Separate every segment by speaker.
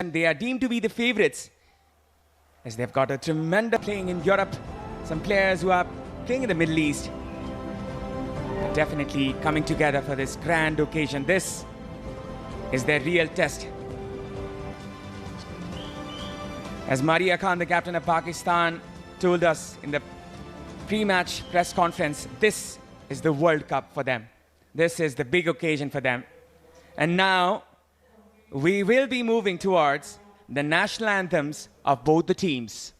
Speaker 1: And they are deemed to be the favorites, as they've got a tremendous playing in Europe. Some players who are playing in the Middle East are definitely coming together for this grand occasion. This is their real test. As Maria Khan, the captain of Pakistan, told us in the pre-match press conference, this is the World Cup for them. This is the big occasion for them. And now we will be moving towards the national anthems of both the teams.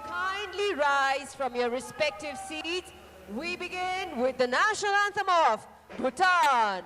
Speaker 2: Kindly rise from your respective seats. We begin with the national anthem of Bhutan.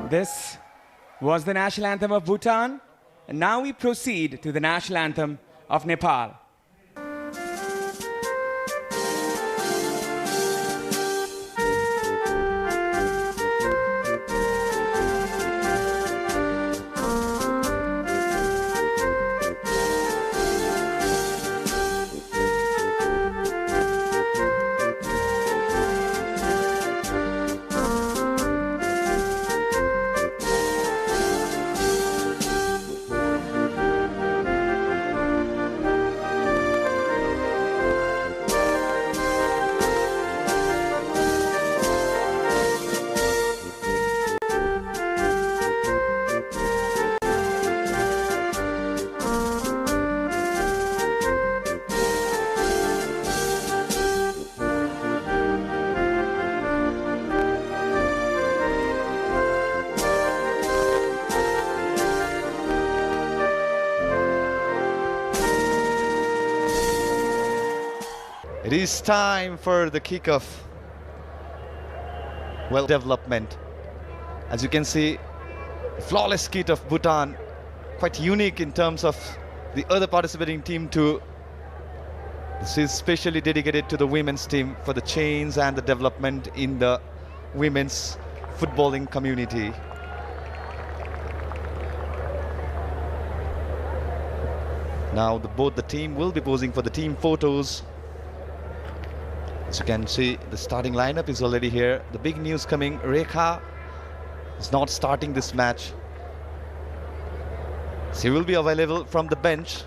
Speaker 1: This was the national anthem of Bhutan, and now we proceed to the national anthem of Nepal.
Speaker 3: It is time for the kickoff. Well, development. As you can see, the flawless kit of Bhutan, quite unique in terms of the other participating team too. This is specially dedicated to the women's team for the change and the development in the women's footballing community. Now both the team will be posing for the team photos. As you can see, the starting lineup is already here. The big news coming, Rekha is not starting this match. She will be available from the bench.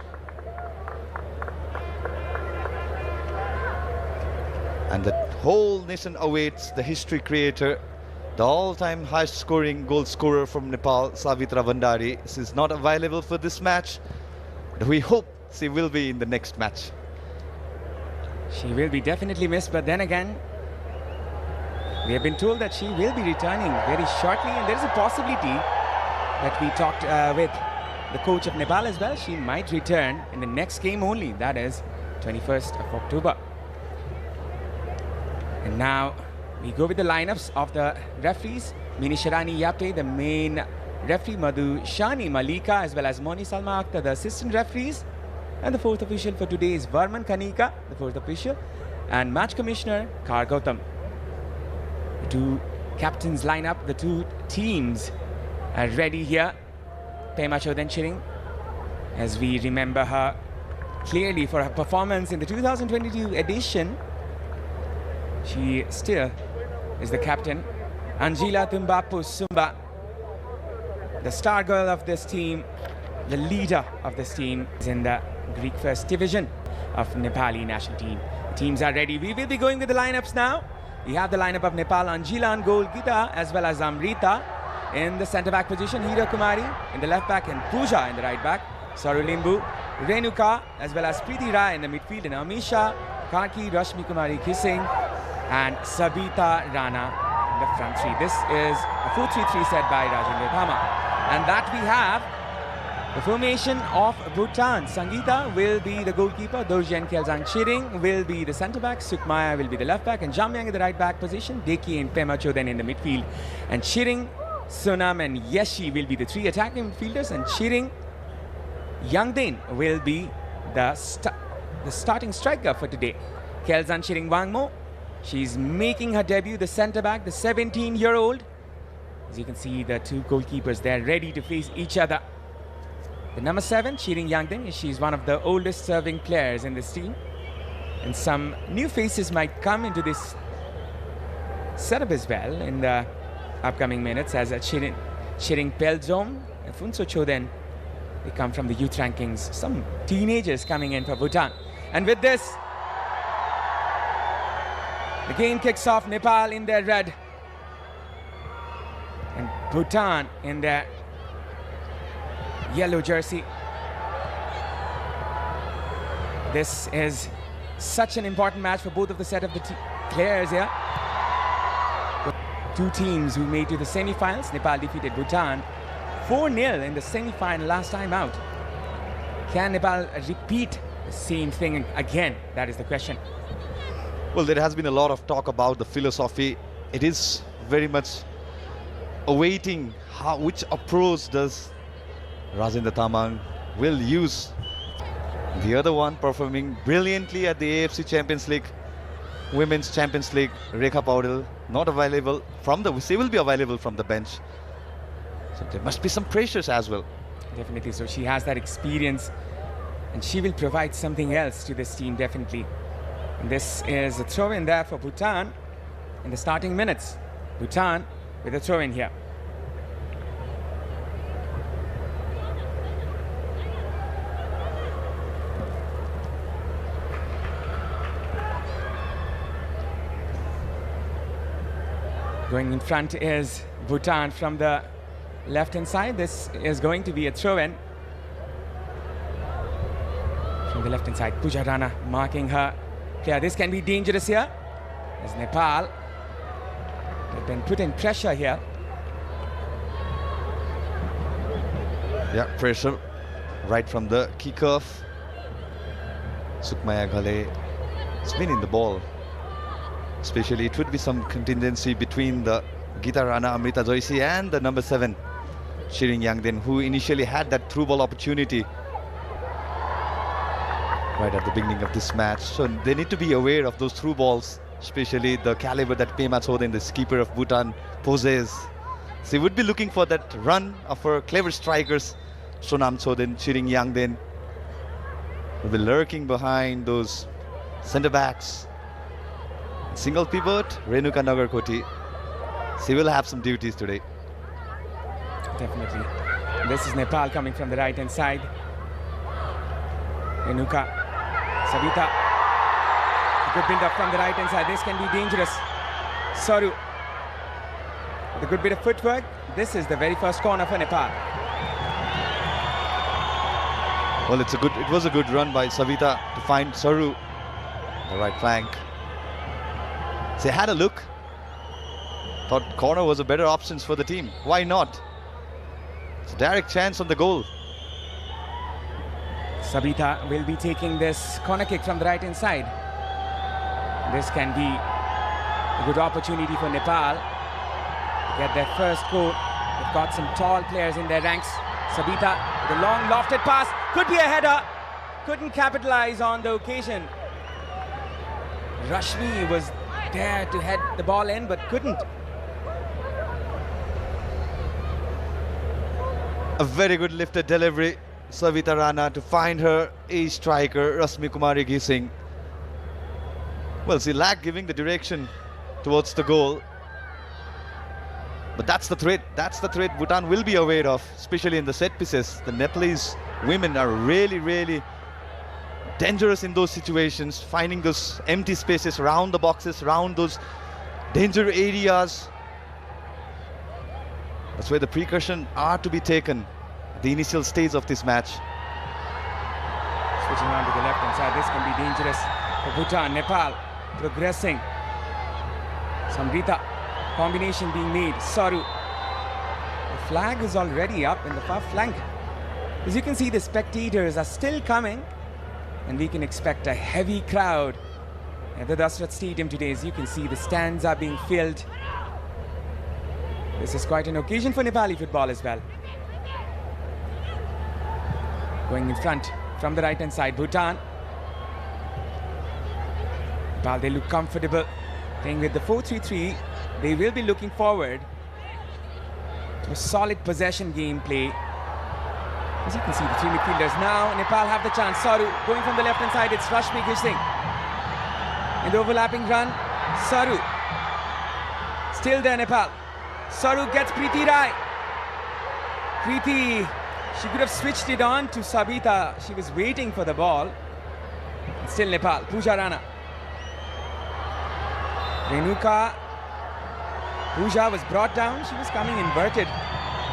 Speaker 3: And the whole nation awaits the history creator, the all-time highest scoring goal scorer from Nepal, Savitra Bhandari. She is not available for this match, but we hope she will be in the next match.
Speaker 1: She will be definitely missed, but then again, we have been told that she will be returning very shortly, and there is a possibility that we talked with the coach of Nepal as well. She might return in the next game only, that is 21st of October. And now we go with the lineups of the referees. Minisharani Yapte, the main referee, Madhu Shani Malika, as well as Moni Salma Akhtar, the assistant referees. And the fourth official for today is Varman Kanika, the fourth official, and match commissioner Kar Gautam. The two captains line up, the two teams are ready here. Pema Chodenchiring, as we remember her clearly for her performance in the 2022 edition. She still is the captain. Anjila Tumbapu Sumba, the star girl of this team, the leader of this team, is in the Greek First Division of Nepali national team. The teams are ready. We will be going with the lineups now. We have the lineup of Nepal, Anjila in goal, Gita, as well as Amrita in the centre back position, Hira Kumari in the left back, and Pooja in the right back, Saru Limbu, Renuka, as well as Preeti Rai in the midfield, and Amisha, Karki, Rashmi Kumari Kissing, and Sabita Rana in the front three. This is a 4-3-3 set by Rajendra Thama. And that we have the formation of Bhutan. Sangeeta will be the goalkeeper, Dorjen Kjelzang Chiring will be the centre back, Sukmaya will be the left back, and Jamyang in the right back position, Deki and Pema Choden in the midfield, and Chiring, Sonam and Yeshi will be the three attacking midfielders, and Chiring Yangden will be the starting striker for today. Kjelzang Chiring Wangmo, she's making her debut, the centre back, the 17-year-old. As you can see, the two goalkeepers there ready to face each other. The number 7, Chiring Yangden, she's one of the oldest serving players in this team. And some new faces might come into this setup as well in the upcoming minutes, as Chiring Pelzom and Funso Choden. They come from the youth rankings. Some teenagers coming in for Bhutan. And with this, the game kicks off. Nepal in their red and Bhutan in their yellow jersey. This is such an important match for both of the set of the players here. Two teams who made to the semi-finals. Nepal defeated Bhutan 4-0 in the semi-final last time out. Can Nepal repeat the same thing again? That is the question.
Speaker 3: Well, there has been a lot of talk about the philosophy. It is very much awaiting which approach does Rajendra Tamang will use. The other one performing brilliantly at the AFC Champions League, Women's Champions League, Rekha Paudel, not available from the, she will be available from the bench. So there must be some pressures as well.
Speaker 1: Definitely, so she has that experience and she will provide something else to this team, definitely. And this is a throw-in there for Bhutan in the starting minutes. Bhutan with a throw-in here. Going in front is Bhutan from the left-hand side. This is going to be a throw-in. From the left-hand side, Pooja Rana marking her player. This can be dangerous here, as Nepal have been put in pressure here.
Speaker 3: Yeah, pressure right from the kickoff. Sukmaya Ghale spinning the ball. Especially it would be some contingency between the Gita Rana, Amrita Joyce and the number 7, Chiring Yangden, who initially had that through ball opportunity right at the beginning of this match. So they need to be aware of those through balls, especially the caliber that Pema Choden, the skipper of Bhutan, possesses. So they would be looking for that run of our clever strikers, Sonam Choden, Chiring Yangden, will be lurking behind those centre backs. Single pivot, Renuka Nagarkoti. She will have some duties today.
Speaker 1: Definitely. This is Nepal coming from the right-hand side. Renuka, Savita. A good build-up from the right-hand side. This can be dangerous. Saru. With a good bit of footwork. This is the very first corner for Nepal.
Speaker 3: Well, it was a good run by Savita to find Saru, the right flank. They had a look. Thought corner was a better option for the team. Why not? It's a direct chance on the goal.
Speaker 1: Sabita will be taking this corner kick from the right-hand side. This can be a good opportunity for Nepal to get their first goal. They've got some tall players in their ranks. Sabita, the long lofted pass, could be a header. Couldn't capitalize on the occasion. Rashmi was there to head the ball in, but couldn't.
Speaker 3: A very good lifted delivery. Savita Rana to find her ace striker, Rashmi Kumari Gising. Well, she lacked giving the direction towards the goal. But that's the threat. That's the threat Bhutan will be aware of, especially in the set pieces. The Nepalese women are really, really dangerous in those situations, finding those empty spaces around the boxes, around those danger areas. That's where the precautions are to be taken at the initial stage of this match.
Speaker 1: Switching on to the left hand side, this can be dangerous for Bhutan. Nepal progressing. Samrita, combination being made. Saru. The flag is already up in the far flank. As you can see, the spectators are still coming, and we can expect a heavy crowd at the Dasrat Stadium today. As you can see, the stands are being filled. This is quite an occasion for Nepali football as well. Going in front from the right hand side, Bhutan. Nepal, they look comfortable playing with the 4-3-3. They will be looking forward to a solid possession gameplay. As you can see, the three midfielders now. Nepal have the chance. Saru going from the left hand side. It's Rashmi Singh. In the overlapping run, Saru. Still there, Nepal. Saru gets Preeti Rai. Preeti, she could have switched it on to Sabita. She was waiting for the ball. Still Nepal. Pooja Rana. Renuka. Pooja was brought down. She was coming inverted.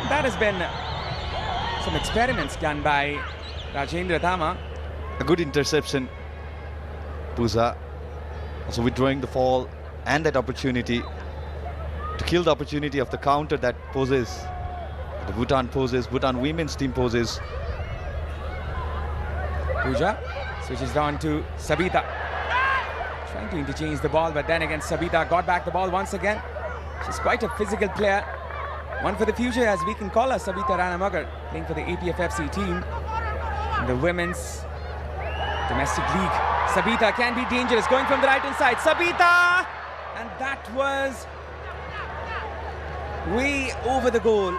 Speaker 1: That has been some experiments done by Rajendra Thama.
Speaker 3: A good interception. Pooja also withdrawing the fall and that opportunity to kill the opportunity of the counter that poses. The Bhutan poses, Bhutan women's team poses.
Speaker 1: Pooja switches on to Sabita. Trying to interchange the ball, but then again Sabita got back the ball once again. She's quite a physical player. One for the future, as we can call her, Sabita Ranamagar, playing for the APFFC team in the women's domestic league. Sabita can be dangerous, going from the right hand side. Sabita! And that was way over the goal.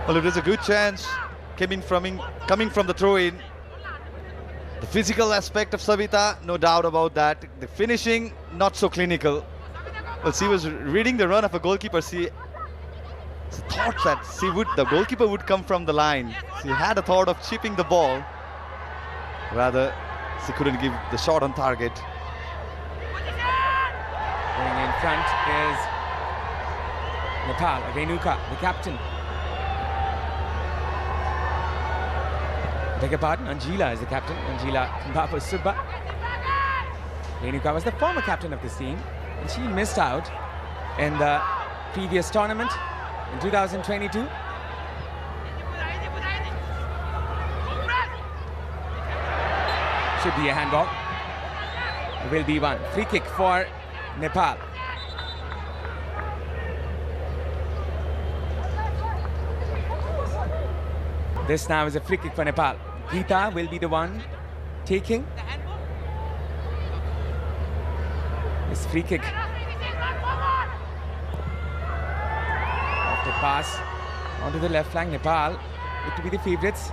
Speaker 3: Well, it was a good chance coming from the throw-in. The physical aspect of Sabita, no doubt about that. The finishing, not so clinical. Well, she was reading the run of a goalkeeper. She thought that the goalkeeper would come from the line. She had a thought of chipping the ball. Rather, she couldn't give the shot on target.
Speaker 1: Going in front is Nepal, Renuka, the captain. Beg your pardon, Anjila is the captain. Anjila Mbapa Subba. Renuka was the former captain of this team, and she missed out in the previous tournament in 2022. Should be a handball. It will be one. Free kick for Nepal. This now is a free kick for Nepal. Geeta will be the one taking this free kick. After pass onto the left flank, Nepal look to be the favourites,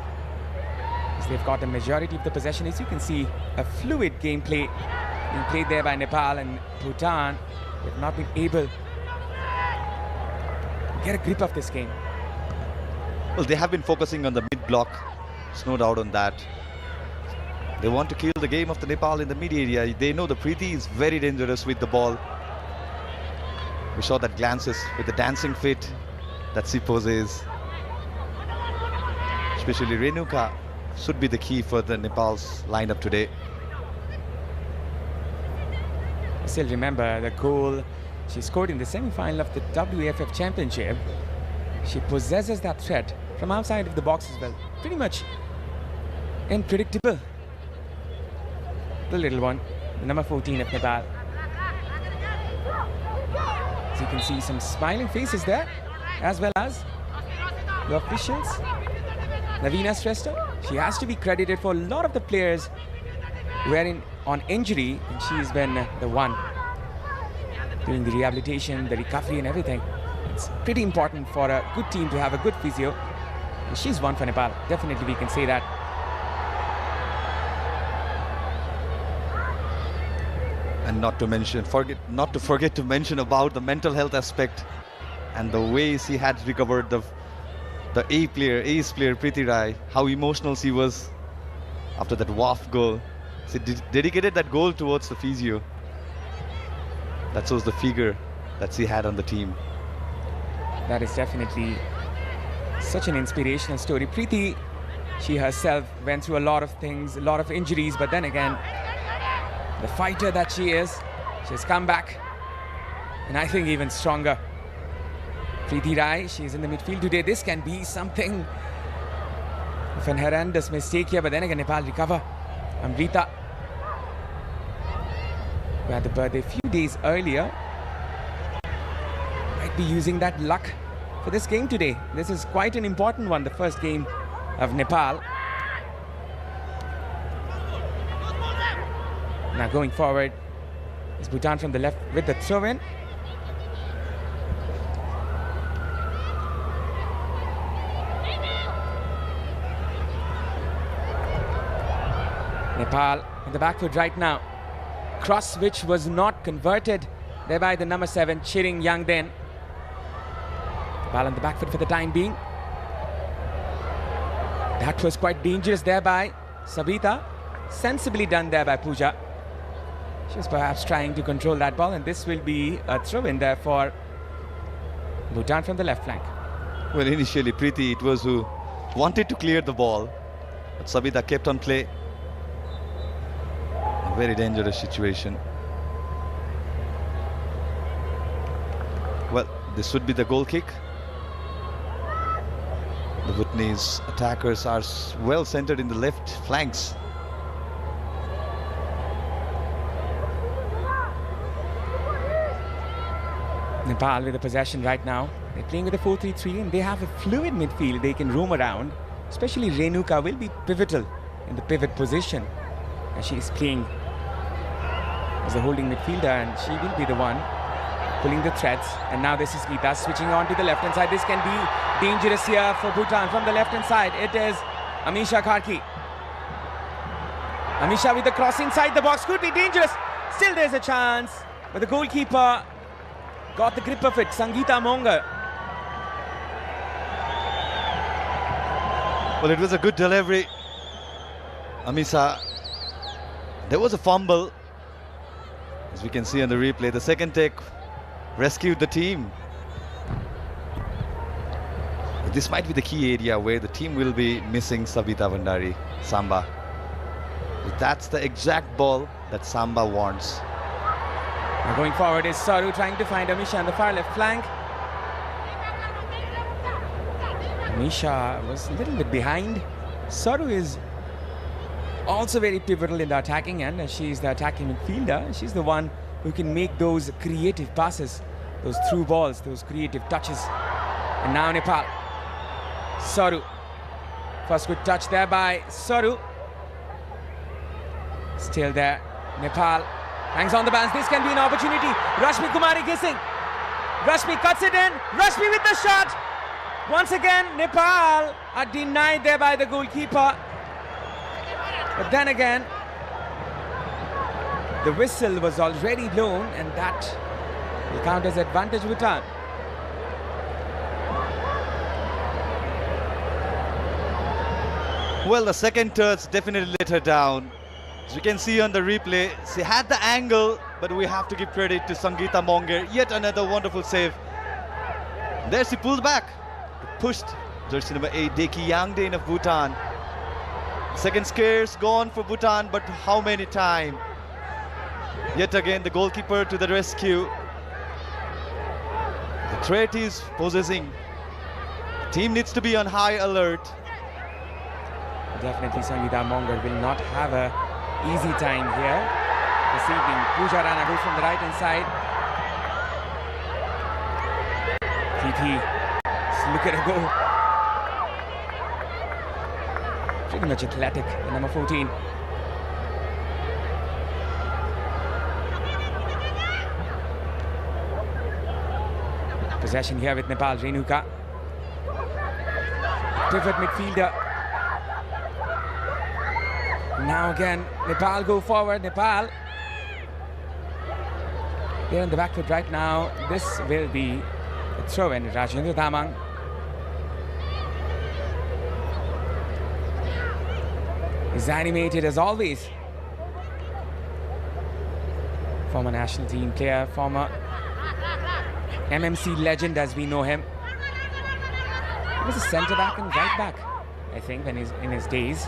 Speaker 1: as they've got the majority of the possession. As you can see, a fluid gameplay being played there by Nepal, and Bhutan have not been able to get a grip of this game.
Speaker 3: Well, they have been focusing on the mid-block. There's no doubt on that. They want to kill the game of the Nepal in the mid area. They know the Preeti is very dangerous with the ball. We saw that glances with the dancing fit that she poses. Especially Renuka should be the key for the Nepal's lineup today.
Speaker 1: I still remember the goal she scored in the semi-final of the WAFF Championship. She possesses that threat from outside of the box as well. Pretty much unpredictable. The little one, the number 14 of Nepal. As you can see, some smiling faces there, as well as the officials. Navina Shrestha, she has to be credited for a lot of the players who are on injury, and she's been the one doing the rehabilitation, the recovery and everything. It's pretty important for a good team to have a good physio. And she's one for Nepal. Definitely we can say that.
Speaker 3: And not to forget to mention about the mental health aspect and the ways he had recovered the ace player Preeti Rai, how emotional she was after that WAF goal. She dedicated that goal towards the physio. That shows the figure that she had on the team.
Speaker 1: That is definitely such an inspirational story. Preeti, she herself went through a lot of things, a lot of injuries, but then again, the fighter that she is, she's come back, and I think even stronger. Preeti Rai, she's in the midfield today. This can be something of an horrendous mistake here, but then again, Nepal recover. Amrita, who had the birthday a few days earlier, might be using that luck for this game today. This is quite an important one, the first game of Nepal. Now going forward is Bhutan from the left with the throw-in. Nepal in the back foot right now. Cross which was not converted, thereby the number 7 Chiring Yangden. Nepal on the back foot for the time being. That was quite dangerous there by Sabita. Sensibly done there by Pooja. She was perhaps trying to control that ball, and this will be a throw-in there for Bhutan from the left flank.
Speaker 3: Well, initially Preeti, it was who wanted to clear the ball, but Sabita kept on play. A very dangerous situation. Well, this would be the goal kick. The Bhutanese attackers are well centered in the left flanks.
Speaker 1: Nepal with the possession right now. They're playing with a 4-3-3 and they have a fluid midfield. They can roam around. Especially Renuka will be pivotal in the pivot position. And she is playing as a holding midfielder, and she will be the one pulling the threads. And now this is Geeta switching on to the left hand side. This can be dangerous here for Bhutan from the left hand side. It is Amisha Kharki. Amisha with the cross inside the box could be dangerous. Still there's a chance, but the goalkeeper got the grip of it. Sangeeta Monga.
Speaker 3: Well, it was a good delivery. Amisha. There was a fumble, as we can see on the replay. The second take rescued the team. This might be the key area where the team will be missing Sabita Bhandari, Samba. That's the exact ball that Samba wants.
Speaker 1: Now going forward is Saru trying to find Amisha on the far left flank. Amisha was a little bit behind. Saru is also very pivotal in the attacking end, and she's the attacking midfielder. She's the one who can make those creative passes, those through balls, those creative touches. And now Nepal. Saru. First good touch there by Saru. Still there. Nepal hangs on the balance. This can be an opportunity. Rashmi Kumari kissing. Rashmi cuts it in. Rashmi with the shot. Once again, Nepal are denied there by the goalkeeper. But then again, the whistle was already blown, and that will count as advantage Bhutan.
Speaker 3: Well, the second touch definitely let her down. As you can see on the replay, she had the angle, but we have to give credit to Sangeeta Monger. Yet another wonderful save. There she pulls back. Pushed jersey number 8, Deki Yangden of Bhutan. Second scares gone for Bhutan, but how many times? Yet again, the goalkeeper to the rescue. The threat is possessing. The team needs to be on high alert.
Speaker 1: Definitely Sangeeta Monger will not have a easy time here this evening. Pooja Rana goes from the right hand side. TT, look at her go. Pretty much athletic, the number 14. Possession here with Nepal. Renuka, pivot midfielder. Now again, Nepal go forward. Nepal They're in the back foot right now. This will be a throw in. Rajendra Damang. Is animated as always. Former national team player, former MMC legend as we know him. He was a centre back and right back, I think, when he's in his days.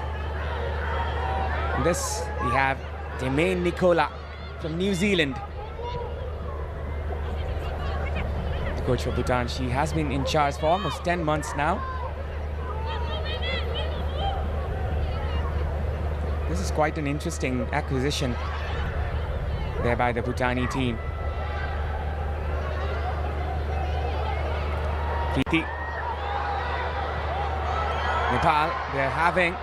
Speaker 1: And this, we have Demain Nicola from New Zealand. The coach for Bhutan, she has been in charge for almost 10 months now. This is quite an interesting acquisition there by the Bhutani team. Preeti. Nepal, they're having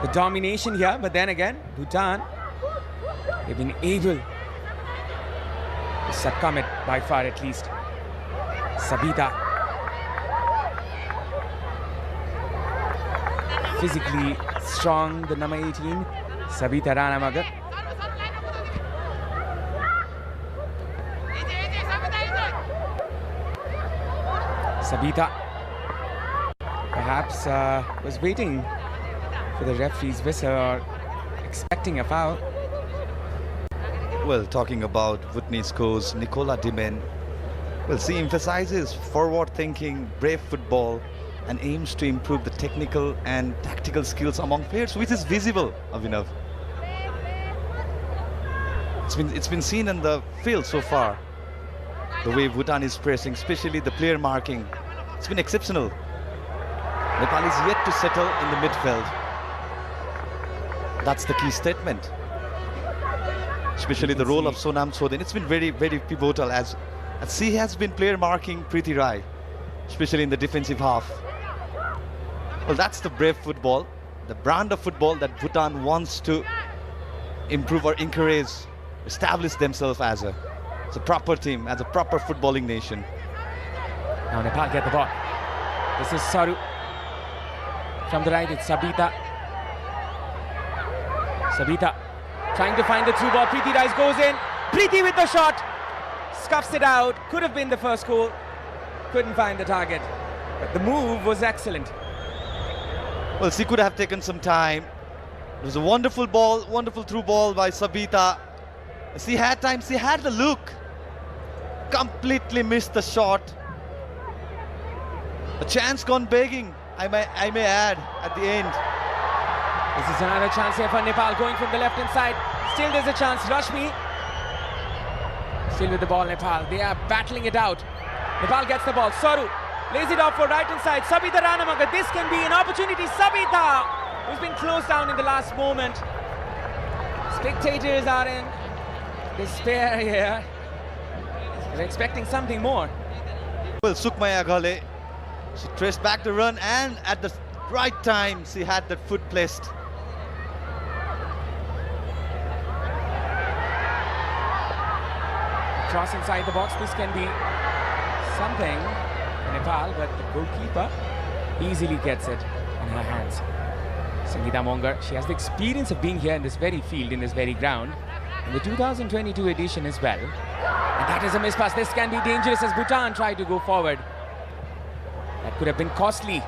Speaker 1: the domination here, but then again, Bhutan, they've been able to succumb it by far at least. Sabita. Physically strong, the number 18, Sabita Ranamagar. Sabita perhaps was waiting for the referee's whistle or expecting a foul.
Speaker 3: Well, talking about Bhutanese coach Nicola Demain, well, she emphasizes forward thinking, brave football, and aims to improve the technical and tactical skills among players, which is visible, Abhinav. It's been seen in the field so far. The way Bhutan is pressing, especially the player marking, it's been exceptional. Nepal is yet to settle in the midfield. That's the key statement. Especially the role of Sonam Soden. It's been very, very pivotal as she has been player marking Preeti Rai, especially in the defensive half. Well, that's the brave football, the brand of football that Bhutan wants to improve or encourage, establish themselves as a proper team, as a proper footballing nation.
Speaker 1: Now Nepal get the ball. This is Saru. From the right, it's Sabita. Sabita trying to find the through ball. Preeti Rai goes in. Preeti with the shot. Scuffs it out. Could have been the first goal. Couldn't find the target. But the move was excellent.
Speaker 3: Well, she could have taken some time. It was a wonderful ball, wonderful through ball by Sabita. She had time, she had the look. Completely missed the shot. A chance gone begging, I may add, at the end.
Speaker 1: This is another chance here for Nepal going from the left-hand side. Still there's a chance. Rashmi. Still with the ball, Nepal. They are battling it out. Nepal gets the ball. Saru lays it off for right-hand side. Sabita Ranamagar. This can be an opportunity. Sabita, who's been closed down in the last moment. Spectators are in despair here. They're expecting something more.
Speaker 3: Well, Sukmaya Ghale, she traced back the run, and at the right time she had that foot placed.
Speaker 1: Cross inside the box. This can be something for Nepal, but the goalkeeper easily gets it in her hands. Sangeeta Mongar, she has the experience of being here in this very field, in this very ground, in the 2022 edition as well. And that is a miss pass. This can be dangerous as Bhutan try to go forward. That could have been costly.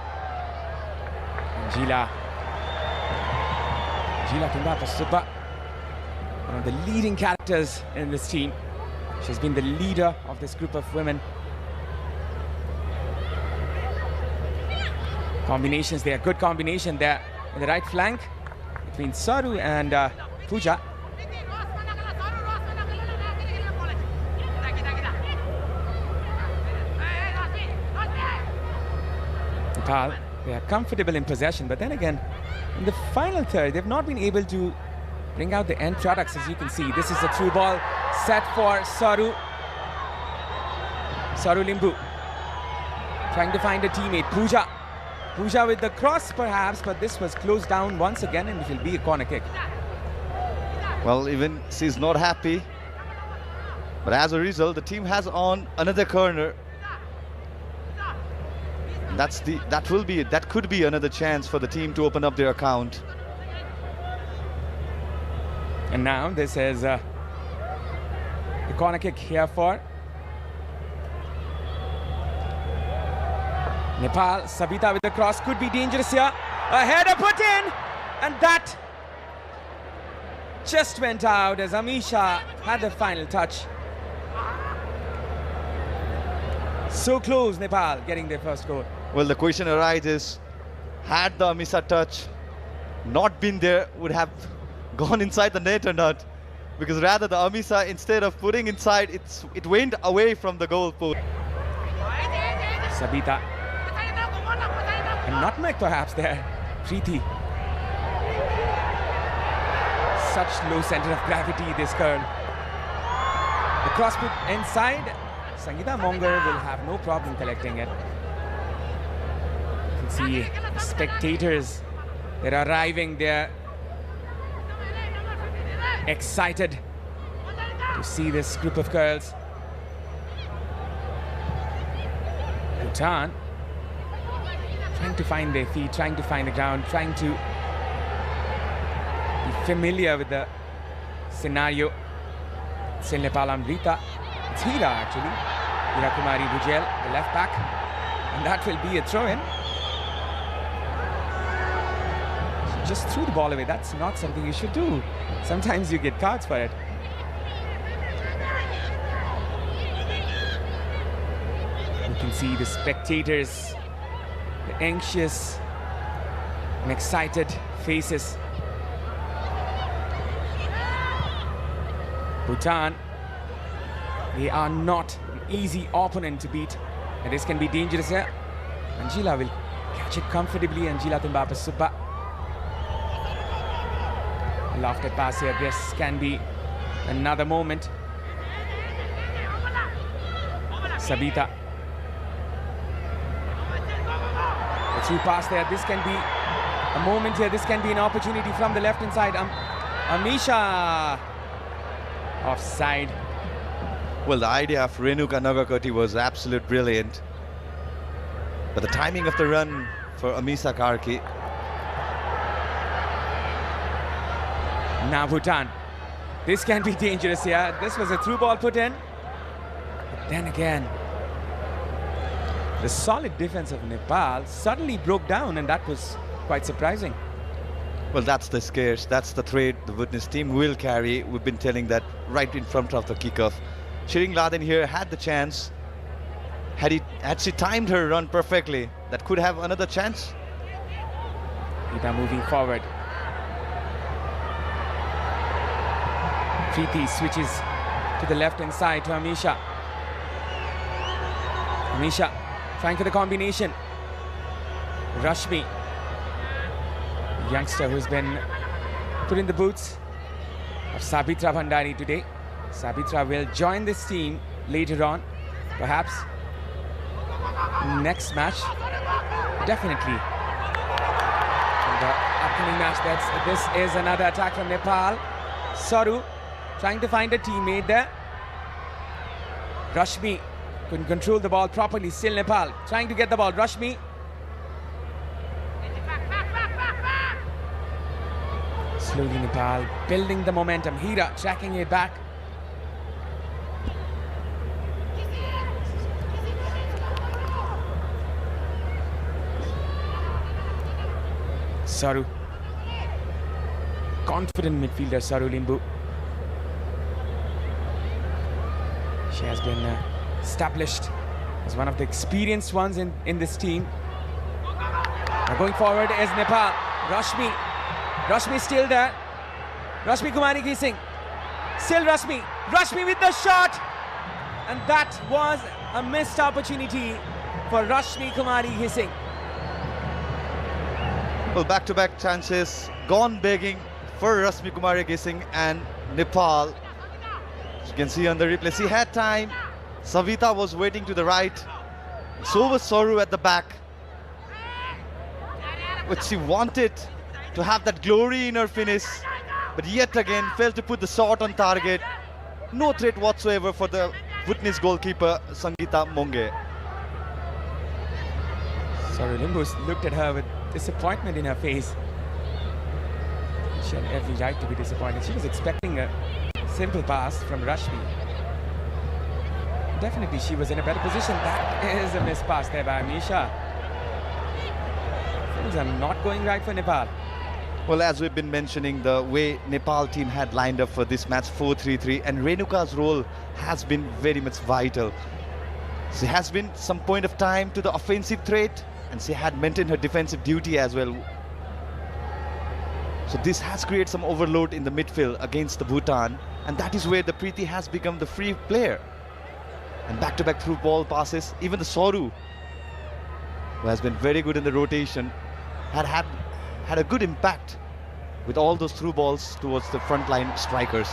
Speaker 1: And Jila Tumbapa Subba, one of the leading characters in this team. She's been the leader of this group of women. Combinations there, good combination there in the right flank between Saru and Pooja. Nepal, they are comfortable in possession, but then again, in the final third, they've not been able to bring out the end products, as you can see. This is a through ball set for Saru Limbu, trying to find a teammate. Pooja with the cross perhaps, but this was closed down once again, and it will be a corner kick.
Speaker 3: Well, even she's not happy, but as a result, the team has on another corner. That could be another chance for the team to open up their account.
Speaker 1: And now this is The corner kick here for Nepal. Savita with the cross, could be dangerous here. A header put in, and that just went out as Amisha had the final touch. So close, Nepal getting their first goal.
Speaker 3: Well, the question arises, had the Amisha touch not been there, would have gone inside the net or not? Because rather the Amisha, instead of putting inside, it went away from the goal post.
Speaker 1: Sabita. And nutmeg perhaps there. Preeti. Such low center of gravity, this girl. The cross put inside. Sangeeta Monger will have no problem collecting it. You can see the spectators. They're arriving there. Excited to see this group of girls. Bhutan trying to find their feet, trying to find the ground, trying to be familiar with the scenario. Still Nepal and Rita. It's Hira actually. Hira Kumari Bhujel, the left back. And that will be a throw-in. She just threw the ball away. That's not something you should do. Sometimes you get cards for it. You can see the spectators, the anxious and excited faces. Bhutan, they are not an easy opponent to beat. And this can be dangerous here. Anjila will catch it comfortably. Anjila Tumbapa Subba. Lofted pass here. This can be another moment. Sabita. The through pass there. This can be a moment here. This can be an opportunity from the left hand side. Amisha. Offside.
Speaker 3: Well, the idea of Renuka Nagakoti was absolute brilliant. But the timing of the run for Amisha Karki.
Speaker 1: Now Bhutan. This can be dangerous here. This was a through ball put in. But then again, the solid defense of Nepal suddenly broke down, and that was quite surprising.
Speaker 3: Well, that's the scarce, that's the trade the Witness team will carry. We've been telling that right in front of the kickoff. Shirin Laden here had the chance. Had she timed her run perfectly, that could have another chance.
Speaker 1: Ida moving forward. Preeti switches to the left hand side to Amisha. Amisha trying for the combination. Rashmi, a youngster who's been put in the boots of Sabitra Bhandari today. Sabitra will join this team later on, perhaps next match. Definitely in the upcoming match. This is another attack from Nepal. Saru trying to find a teammate there. Rashmi couldn't control the ball properly. Still Nepal trying to get the ball. Rashmi. Slowly Nepal building the momentum. Hira tracking it back. Saru. Confident midfielder Saru Limbu. She has been established as one of the experienced ones in this team. Now going forward is Nepal. Rashmi. Rashmi still there. Rashmi Kumari Gising. Still Rashmi. Rashmi with the shot. And that was a missed opportunity for Rashmi Kumari Gising.
Speaker 3: Well, back-to-back chances gone begging for Rashmi Kumari Gising and Nepal. As you can see on the replay, she had time. Savita was waiting to the right. So was Soru at the back. But she wanted to have that glory in her finish, but yet again failed to put the shot on target. No threat whatsoever for the Witness goalkeeper Sangeeta Monge.
Speaker 1: Sorry, Limbu looked at her with disappointment in her face. She had every right to be disappointed. She was expecting a simple pass from Rashmi. definitely she was in a better position. That is a missed pass there by Amisha. Things are not going right for Nepal.
Speaker 3: Well, as we've been mentioning, the way Nepal team had lined up for this match, 4-3-3, and Renuka's role has been very much vital. She has been some point of time to the offensive threat, and she had maintained her defensive duty as well. So this has created some overload in the midfield against the Bhutan, and that is where the Preeti has become the free player. And back-to-back through ball passes, even the Soru, who has been very good in the rotation, had a good impact with all those through balls towards the frontline strikers.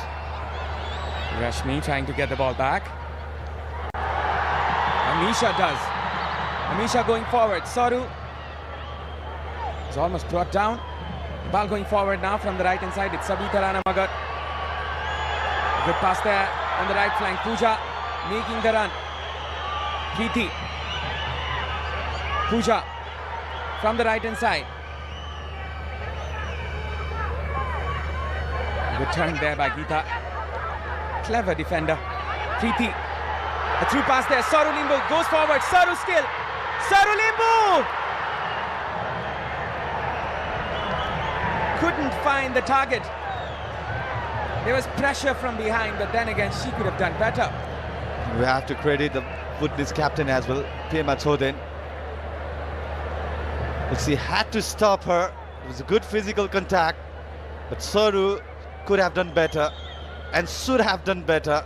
Speaker 1: Rashmi trying to get the ball back. Amisha does. Amisha going forward. Soru is almost brought down. Ball going forward now from the right hand side. It's Sabita Rana Magar. Good pass there on the right flank. Pooja making the run. Preeti. Pooja from the right hand side. Good turn there by Geeta. Clever defender. Preeti. A through pass there. Saru Limbu goes forward. Saru still. Saru Limbu! Couldn't find the target. There was pressure from behind, but then again, she could have done better.
Speaker 3: We have to credit the Bhutanese captain as well, Pema Choden. But she had to stop her. It was a good physical contact, but Saru could have done better and should have done better.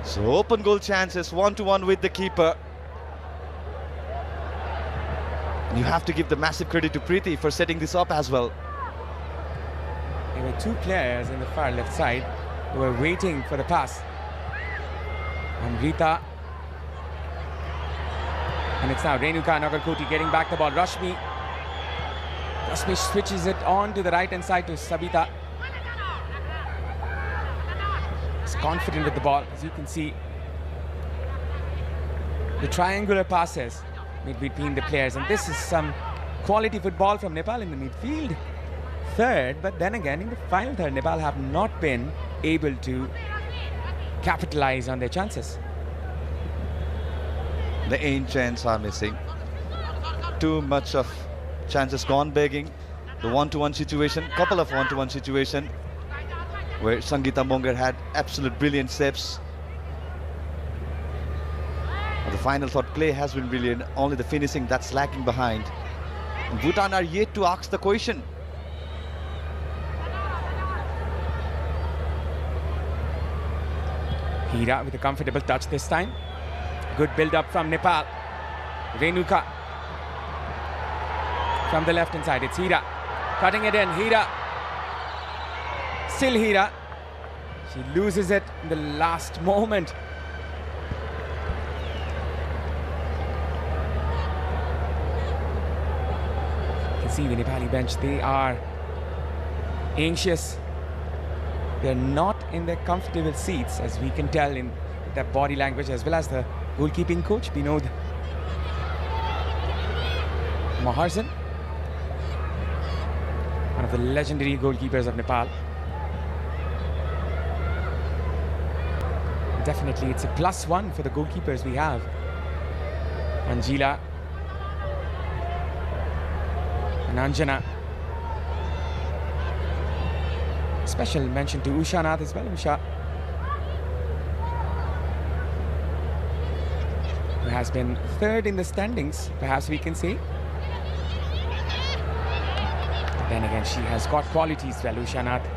Speaker 3: So open goal chances, 1-1 with the keeper. And you have to give the massive credit to Preeti for setting this up as well.
Speaker 1: There were two players in the far left side who were waiting for the pass. Amrita. And it's now Renuka Nagarkoti getting back the ball. Rashmi switches it on to the right hand side to Sabita. He's confident with the ball, as you can see. The triangular passes made between the players, and this is some quality football from Nepal in the midfield third, but then again in the final third, Nepal have not been able to capitalize on their chances.
Speaker 3: The ancients are missing. Too much of chances gone begging. The one-to-one situation, couple of one-to-one situation where Sangeeta Mongar had absolute brilliant steps. The final third play has been brilliant, only the finishing that's lacking behind. And Bhutan are yet to ask the question.
Speaker 1: Hira with a comfortable touch this time. Good build-up from Nepal. Renuka from the left-hand side. It's Hira cutting it in. Hira. Still Hira. She loses it in the last moment. You can see the Nepali bench. They are anxious. They're not in their comfortable seats, as we can tell in their body language, as well as the goalkeeping coach, Binod Maharzan, one of the legendary goalkeepers of Nepal. Definitely, it's a +1 for the goalkeepers we have. Anjila and Anjana. Special mention to Usha Nath as well. Usha, who has been third in the standings, perhaps we can say. But then again, she has got qualities well, Usha Nath.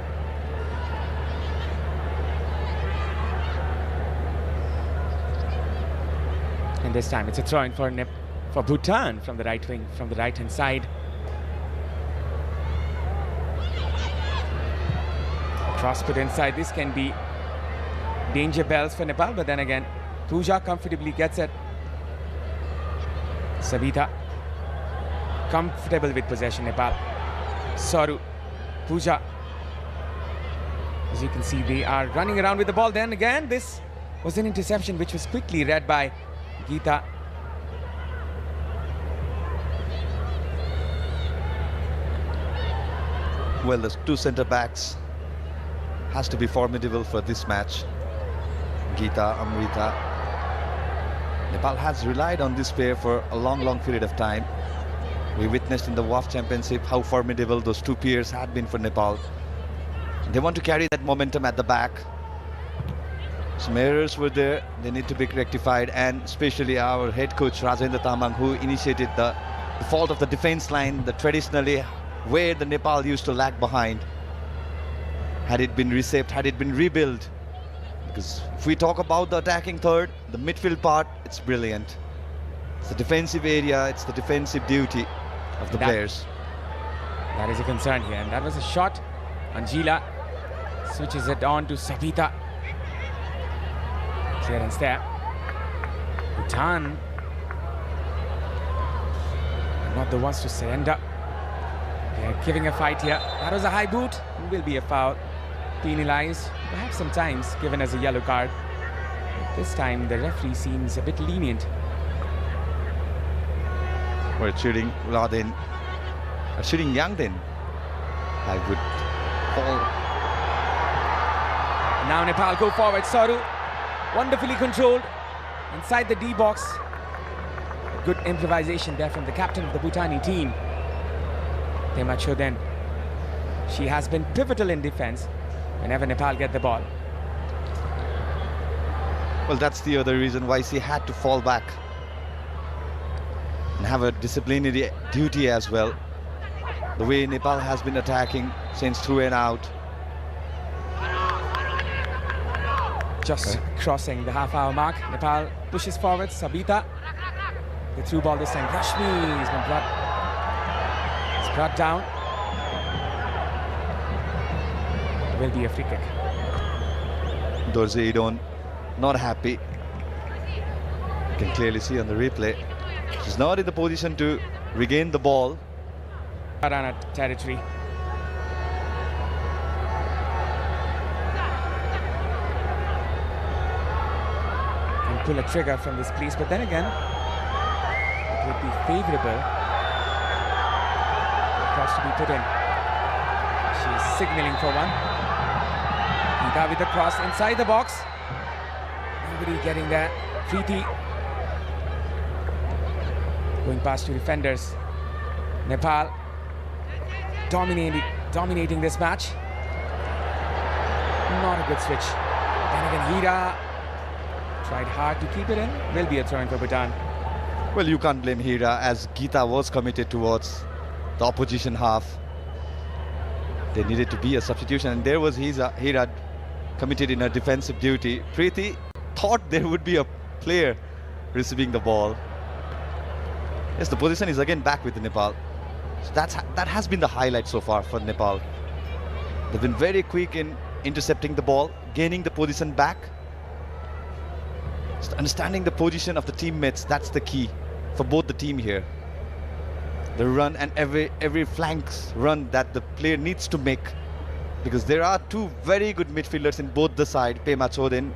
Speaker 1: And this time it's a throw-in for Bhutan from the right wing, from the right-hand side. Cross put inside. This can be danger bells for Nepal, but then again, Pooja comfortably gets it. Sabita comfortable with possession. Nepal. Saru, Pooja. As you can see, they are running around with the ball. Then again, this was an interception which was quickly read by Geeta.
Speaker 3: Well, the two centre backs has to be formidable for this match. Geeta, Amrita. Nepal has relied on this pair for a long period of time. We witnessed in the WAF Championship how formidable those two pairs had been for Nepal. They want to carry that momentum at the back. Some errors were there, they need to be rectified, and especially our head coach Rajendra Tamang, who initiated the fault of the defense line, the traditionally where the Nepal used to lag behind. Had it been reshaped, had it been rebuilt, because if we talk about the attacking third, the midfield part, it's brilliant. It's the defensive area, it's the defensive duty of the players.
Speaker 1: That is a concern here, and that was a shot. Angela switches it on to Savita. Clearance there. Bhutan not the ones to surrender. They're giving a fight here. That was a high boot. It will be a foul. Penalized, perhaps sometimes given as a yellow card. But this time the referee seems a bit lenient.
Speaker 3: We're shooting Radin, shooting Yangdin. I would fall.
Speaker 1: Now Nepal go forward. Saru, wonderfully controlled inside the D box. A good improvisation there from the captain of the Bhutani team. Pema Choden. She has been pivotal in defense whenever Nepal get the ball.
Speaker 3: Well, that's the other reason why she had to fall back and have a disciplinary duty as well. The way Nepal has been attacking since through and out.
Speaker 1: Just crossing the half-hour mark. Nepal pushes forward. Sabita. The through ball this time. Rashmi has been brought down. Will be a free kick.
Speaker 3: Dorje Idon not happy. You can clearly see on the replay. She's not in the position to regain the ball.
Speaker 1: Harana territory. Can pull a trigger from this place, but then again, it would be favourable for the cross to be put in. She's signalling for one. Ida with the cross inside the box. Nobody getting there. Preeti going past two defenders. Nepal dominating this match. Not a good switch. Then again, Hira tried hard to keep it in. Will be a throw-in for Bhutan.
Speaker 3: Well, you can't blame Hira, as Geeta was committed towards the opposition half. There needed to be a substitution, and there was Hira committed in a defensive duty. Preeti thought there would be a player receiving the ball. Yes, the position is again back with Nepal. So that has been the highlight so far for Nepal. They've been very quick in intercepting the ball, gaining the position back. Just understanding the position of the teammates, that's the key for both the team here. The run and every flanks run that the player needs to make, because there are two very good midfielders in both the side, Pema Choden,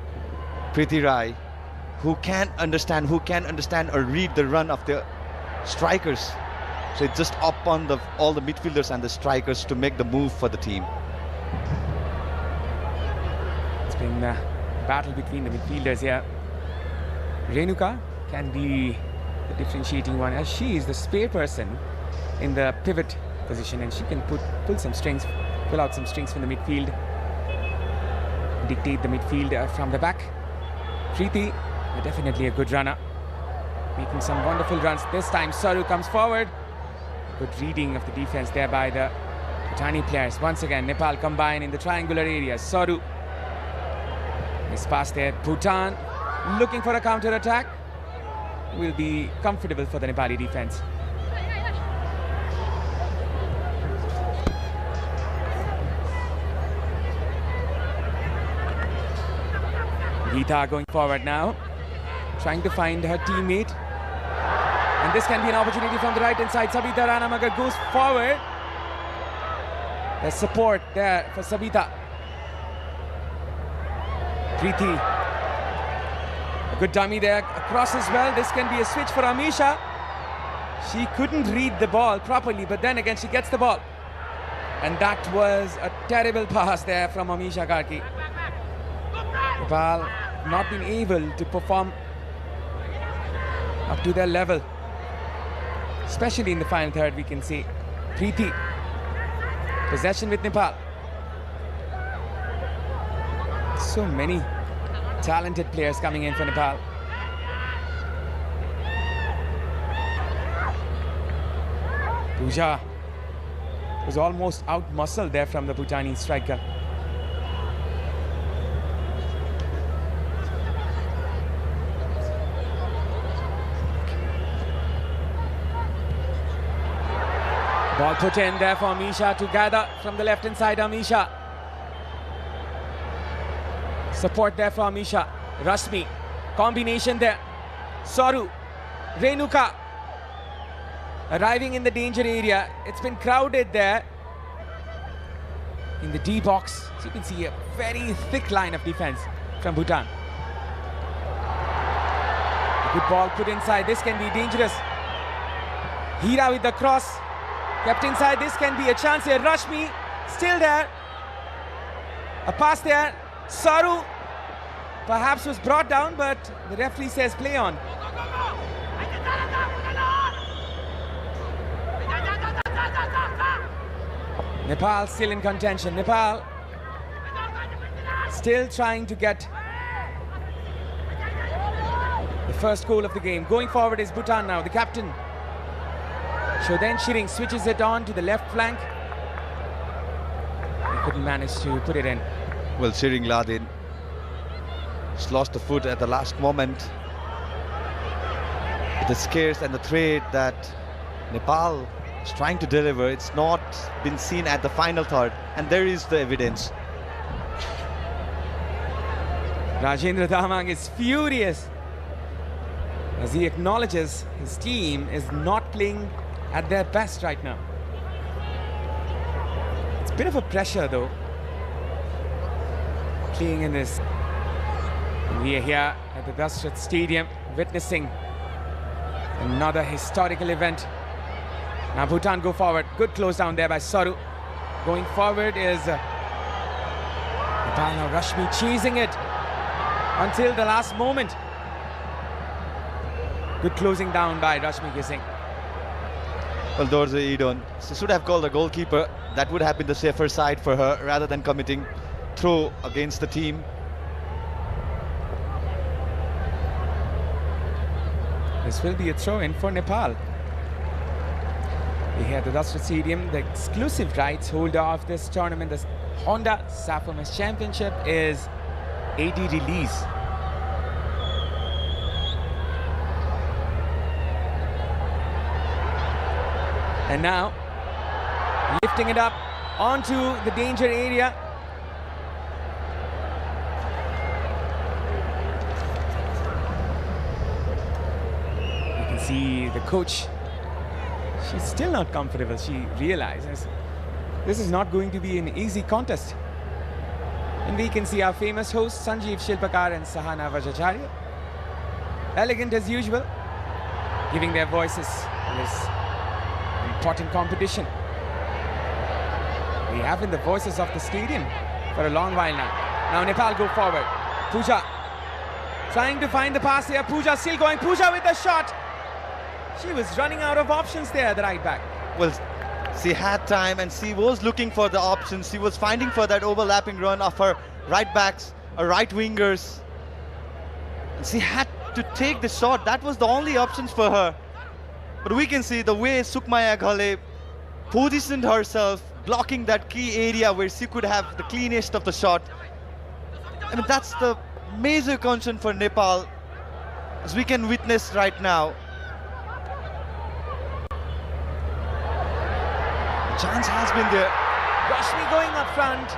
Speaker 3: Preeti Rai, who can understand or read the run of the strikers. So it's just up on all the midfielders and the strikers to make the move for the team.
Speaker 1: It's been a battle between the midfielders here. Renuka can be the differentiating one, as she is the spare person in the pivot position, and she can pull out some strings from the midfield, dictate the midfield from the back. Preeti, definitely a good runner, making some wonderful runs. This time Saru comes forward. Good reading of the defense there by the Bhutani players. Once again, Nepal combine in the triangular area. Saru, this pass there. Bhutan looking for a counter attack. Will be comfortable for the Nepali defense. Geeta going forward now, trying to find her teammate. And this can be an opportunity from the right hand side. Sabita Ranamagar goes forward. There's support there for Sabita. Preeti. A good dummy there, across as well. This can be a switch for Amisha. She couldn't read the ball properly, but then again she gets the ball. And that was a terrible pass there from Amisha Karki. Nepal not been able to perform up to their level. Especially in the final third, we can see Preeti. Possession with Nepal. So many talented players coming in for Nepal. Pooja was almost out-muscled there from the Bhutanese striker. Ball put in there for Amisha to gather from the left-hand side. Amisha. Support there for Amisha. Rashmi. Combination there. Saru. Renuka. Arriving in the danger area. It's been crowded there. In the D box. So you can see a very thick line of defense from Bhutan. A good ball put inside. This can be dangerous. Hira with the cross. Kept inside, this can be a chance here. Rashmi, still there. A pass there. Saru, perhaps was brought down, but the referee says play on. Nepal still in contention. Nepal still trying to get the first goal of the game. Going forward is Bhutan now, the captain. Shoden Shiring switches it on to the left flank. He couldn't manage to put it in.
Speaker 3: Well, Shiring Ladin just lost the foot at the last moment. The scares and the threat that Nepal is trying to deliver, it's not been seen at the final third, and there is the evidence.
Speaker 1: Rajendra Damang is furious as he acknowledges his team is not playing at their best right now. It's a bit of a pressure though, playing in this. And we are here at the Dashrath Stadium witnessing another historical event. Now Bhutan go forward. Good close down there by Saru. Going forward is Nepal now. Rashmi chasing it until the last moment. Good closing down by Rashmi Gising.
Speaker 3: Well, Dorje Idon should have called the goalkeeper. That would have been the safer side for her rather than committing throw against the team.
Speaker 1: This will be a throw-in for Nepal. We here at the Dashrath Stadium, the exclusive rights holder of this tournament, the Honda Saffo Championship, is AD Release. And now, lifting it up onto the danger area. You can see the coach. She's still not comfortable. She realizes this is not going to be an easy contest. And we can see our famous hosts, Sanjeev Shilpakar and Sahana Vajacharya. Elegant as usual, giving their voices to this important competition. We have been the voices of the stadium for a long while now. Now Nepal go forward. Pooja trying to find the pass here. Pooja still going. Pooja with the shot. She was running out of options there, the right back.
Speaker 3: Well, she had time and she was looking for the options. She was finding for that overlapping run of her right backs or right wingers. And she had to take the shot. That was the only options for her. But we can see the way Sukmaya Ghale positioned herself, blocking that key area where she could have the cleanest of the shot. I mean, that's the major concern for Nepal, as we can witness right now. The chance has been there.
Speaker 1: Rashmi going up front.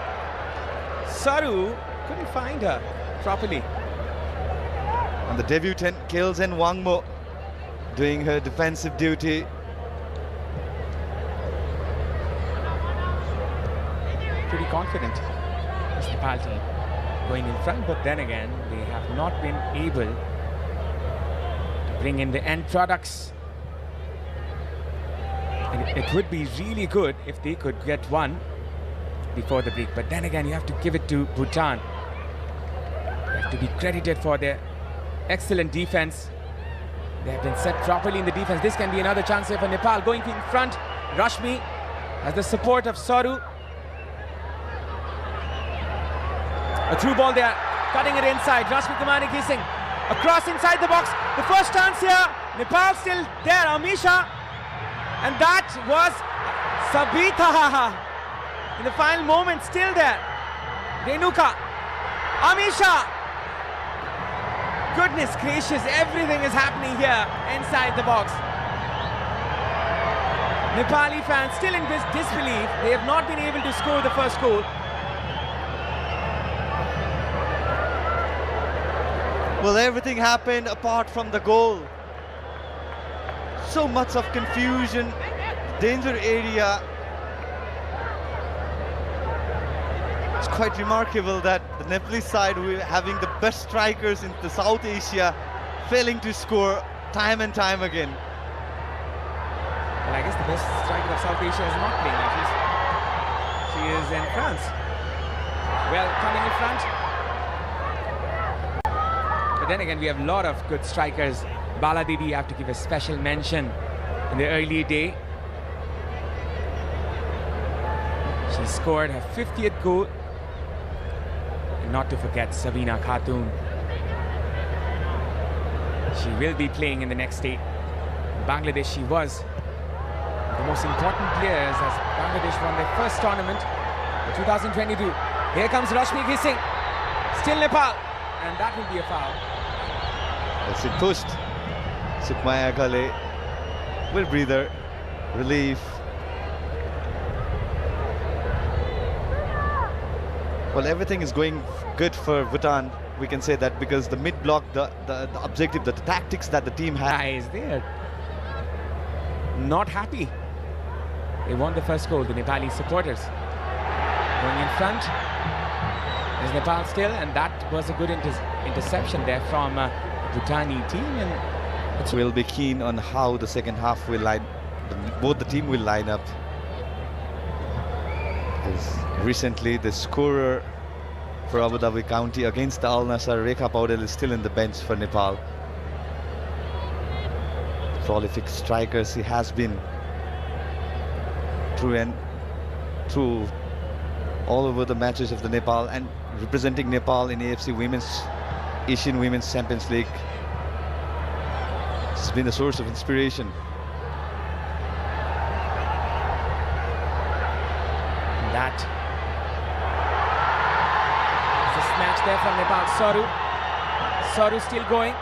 Speaker 1: Saru couldn't find her properly.
Speaker 3: And the debutant Kelsen Wangmo doing her defensive duty.
Speaker 1: Pretty confident, this Nepal team going in front, but then again they have not been able to bring in the end products. And it would be really good if they could get one before the break, but then again you have to give it to Bhutan. They have to be credited for their excellent defense. They have been set properly in the defense. This can be another chance here for Nepal. Going in front, Rashmi has the support of Saru. A through ball there, cutting it inside. Rashmi Kumari kissing across inside the box. The first chance here. Nepal still there. Amisha, and that was Sabita in the final moment. Still there. Renuka, Amisha. Goodness gracious, everything is happening here inside the box. Nepali fans still in disbelief. They have not been able to score the first goal.
Speaker 3: Well, everything happened apart from the goal. So much of confusion, danger area. It's quite remarkable that the Nepalese side, having the best strikers in the South Asia, failing to score time and time again.
Speaker 1: Well, I guess the best striker of South Asia is not playing. At least she is in France. Well, coming in front. But then again, we have a lot of good strikers. Bala Devi, you have to give a special mention in the early day. She scored her 50th goal. And not to forget Sabina Khatun. She will be playing in the next day. In Bangladesh, she was the most important players as Bangladesh won their first tournament in 2022. Here comes Rashmi Ghising. Still Nepal. And that will be a foul.
Speaker 3: That's it pushed. Sukmaya Ghale will breather, relief. Well, everything is going good for Bhutan. We can say that because the mid-block, the objective, the tactics that the team has.
Speaker 1: They're not happy. They won the first goal, the Nepali supporters. Going in front is Nepal still, and that was a good interception there from Bhutani team. And
Speaker 3: we'll be keen on how the second half will both the team will line up. Because recently the scorer for Abu Dhabi County against the Al Nassr, Rekha Paudel, is still in the bench for Nepal. Prolific striker she has been through all over the matches of the Nepal, and representing Nepal in AFC Asian Women's Champions League. She's been a source of inspiration.
Speaker 1: That is a snatch there from Nepal. Saru still going.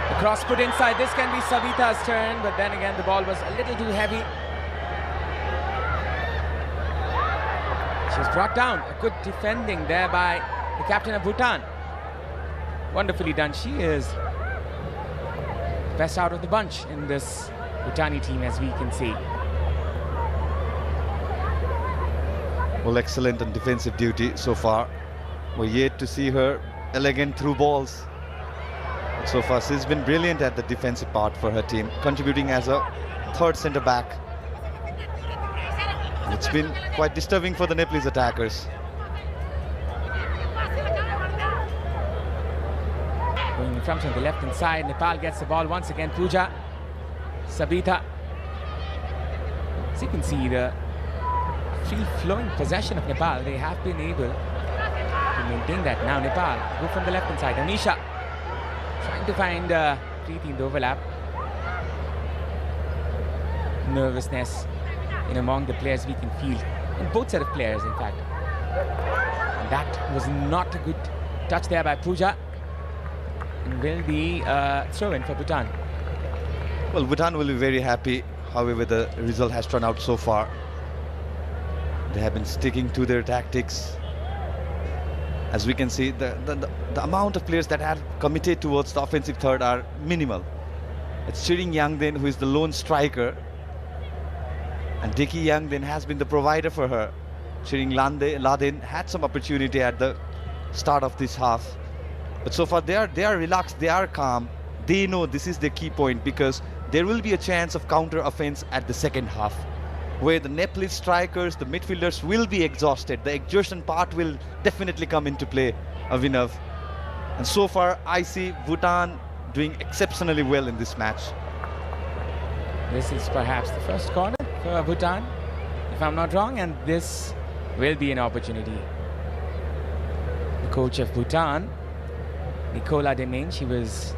Speaker 1: The cross put inside. This can be Savita's turn, but then again the ball was a little too heavy. She's brought down. A good defending there by the captain of Bhutan. Wonderfully done. She is best out of the bunch in this Bhutani team, as we can see.
Speaker 3: Well, excellent on defensive duty so far. We're yet to see her elegant through balls. But so far, she's been brilliant at the defensive part for her team, contributing as a third centre back. And it's been quite disturbing for the Nepalese attackers.
Speaker 1: Going in front on the left-hand side, Nepal gets the ball once again. Pooja, Sabita. As you can see, the free-flowing possession of Nepal, they have been able to maintain that. Now Nepal go from the left-hand side. Anisha trying to find Preeti in the overlap. Nervousness among the players we can feel, in both set of players in fact. And that was not a good touch there by Pooja, and will be throw-in for Bhutan.
Speaker 3: Well, Bhutan will be very happy however the result has turned out so far. They have been sticking to their tactics. As we can see, the amount of players that have committed towards the offensive third are minimal. It's Chiring Yangden who is the lone striker, and Deki Yangden has been the provider for her. Chiring Laden had some opportunity at the start of this half, but so far they are relaxed, they are calm. They know this is the key point because there will be a chance of counter offense at the second half. where the Nepalese strikers, the midfielders will be exhausted. The exhaustion part will definitely come into play, Avinav. And so far, I see Bhutan doing exceptionally well in this match.
Speaker 1: This is perhaps the first corner for Bhutan, if I'm not wrong, and this will be an opportunity. The coach of Bhutan, Nicola Deming, she was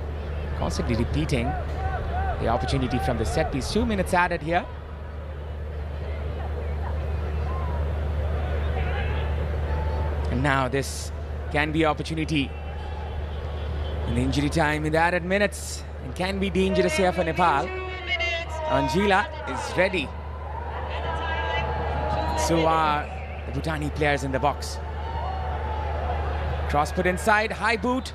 Speaker 1: constantly repeating the opportunity from the set piece. 2 minutes added here. And now this can be opportunity in the injury time in the added minutes, and can be dangerous here for Nepal. Angela is ready. So are the Bhutani players in the box. Cross put inside, high boot.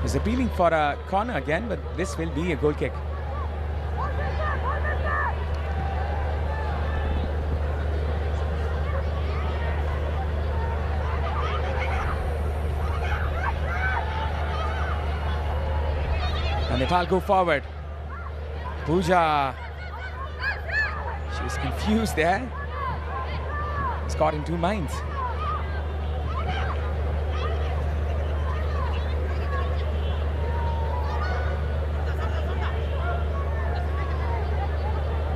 Speaker 1: He's appealing for a corner again, but this will be a goal kick. And Nepal go forward. Pooja. She's confused there. It's caught in two minds.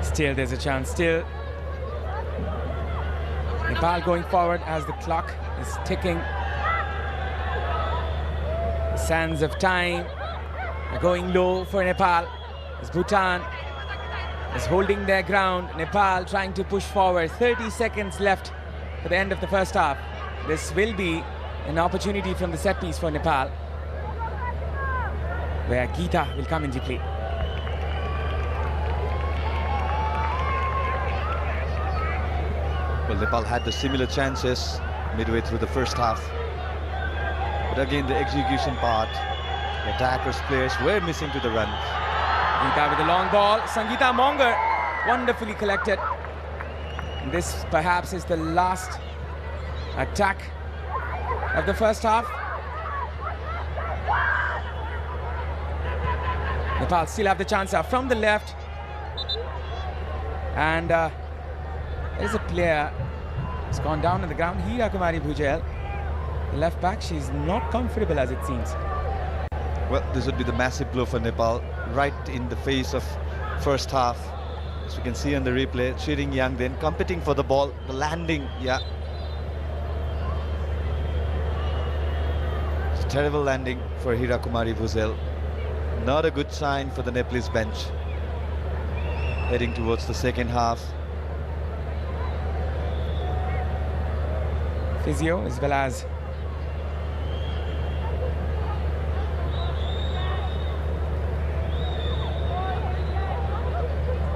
Speaker 1: Still there's a chance, still. Nepal going forward as the clock is ticking. The sands of time are going low for Nepal as Bhutan is holding their ground. Nepal trying to push forward. 30 seconds left for the end of the first half. This will be an opportunity from the set piece for Nepal, where Geeta will come into play.
Speaker 3: Well, Nepal had the similar chances midway through the first half. But again, the execution part, the attackers, players were missing to the run.
Speaker 1: Geeta with a long ball. Sangeeta Monger wonderfully collected. And this perhaps is the last attack of the first half. Nepal still have the chance from the left. And there's a player who's gone down on the ground. Hira Kumari Bhujel, the left back. She's not comfortable as it seems.
Speaker 3: Well, this would be the massive blow for Nepal, right in the face of first half. As we can see on the replay, Chiring Yang then competing for the ball, the landing, yeah. It's a terrible landing for Hira Kumari Bhujel. Not a good sign for the Nepalese bench. Heading towards the second half.
Speaker 1: Physio as well as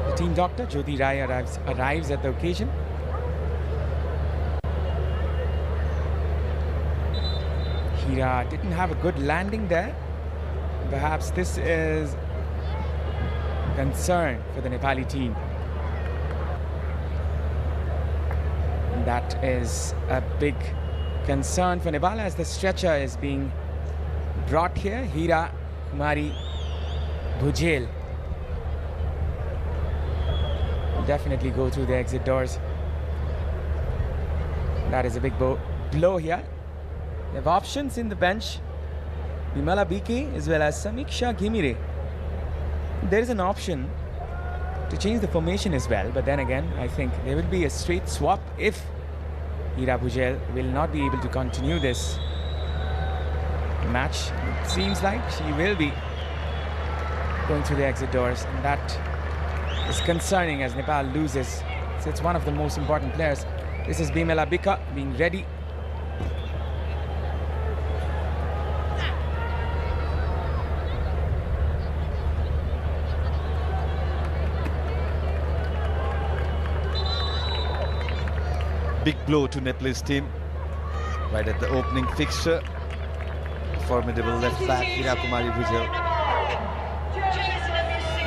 Speaker 1: the team doctor, Jyoti Rai, arrives at the occasion. Hira didn't have a good landing there. Perhaps this is a concern for the Nepali team. That is a big concern for Nepal as the stretcher is being brought here. Hira Kumari Bhujel will definitely go through the exit doors. That is a big blow here. They have options in the bench. Bimala BK as well as Samiksha Ghimire. There is an option to change the formation as well, but then again I think there will be a straight swap if Hira Bhujel will not be able to continue this match. It seems like she will be going through the exit doors, and that is concerning as Nepal loses. So it's one of the most important players. This is Bimala Bika being ready.
Speaker 3: Big blow to Nepalese team right at the opening fixture. Formidable left back Hira Kumari Bhujel.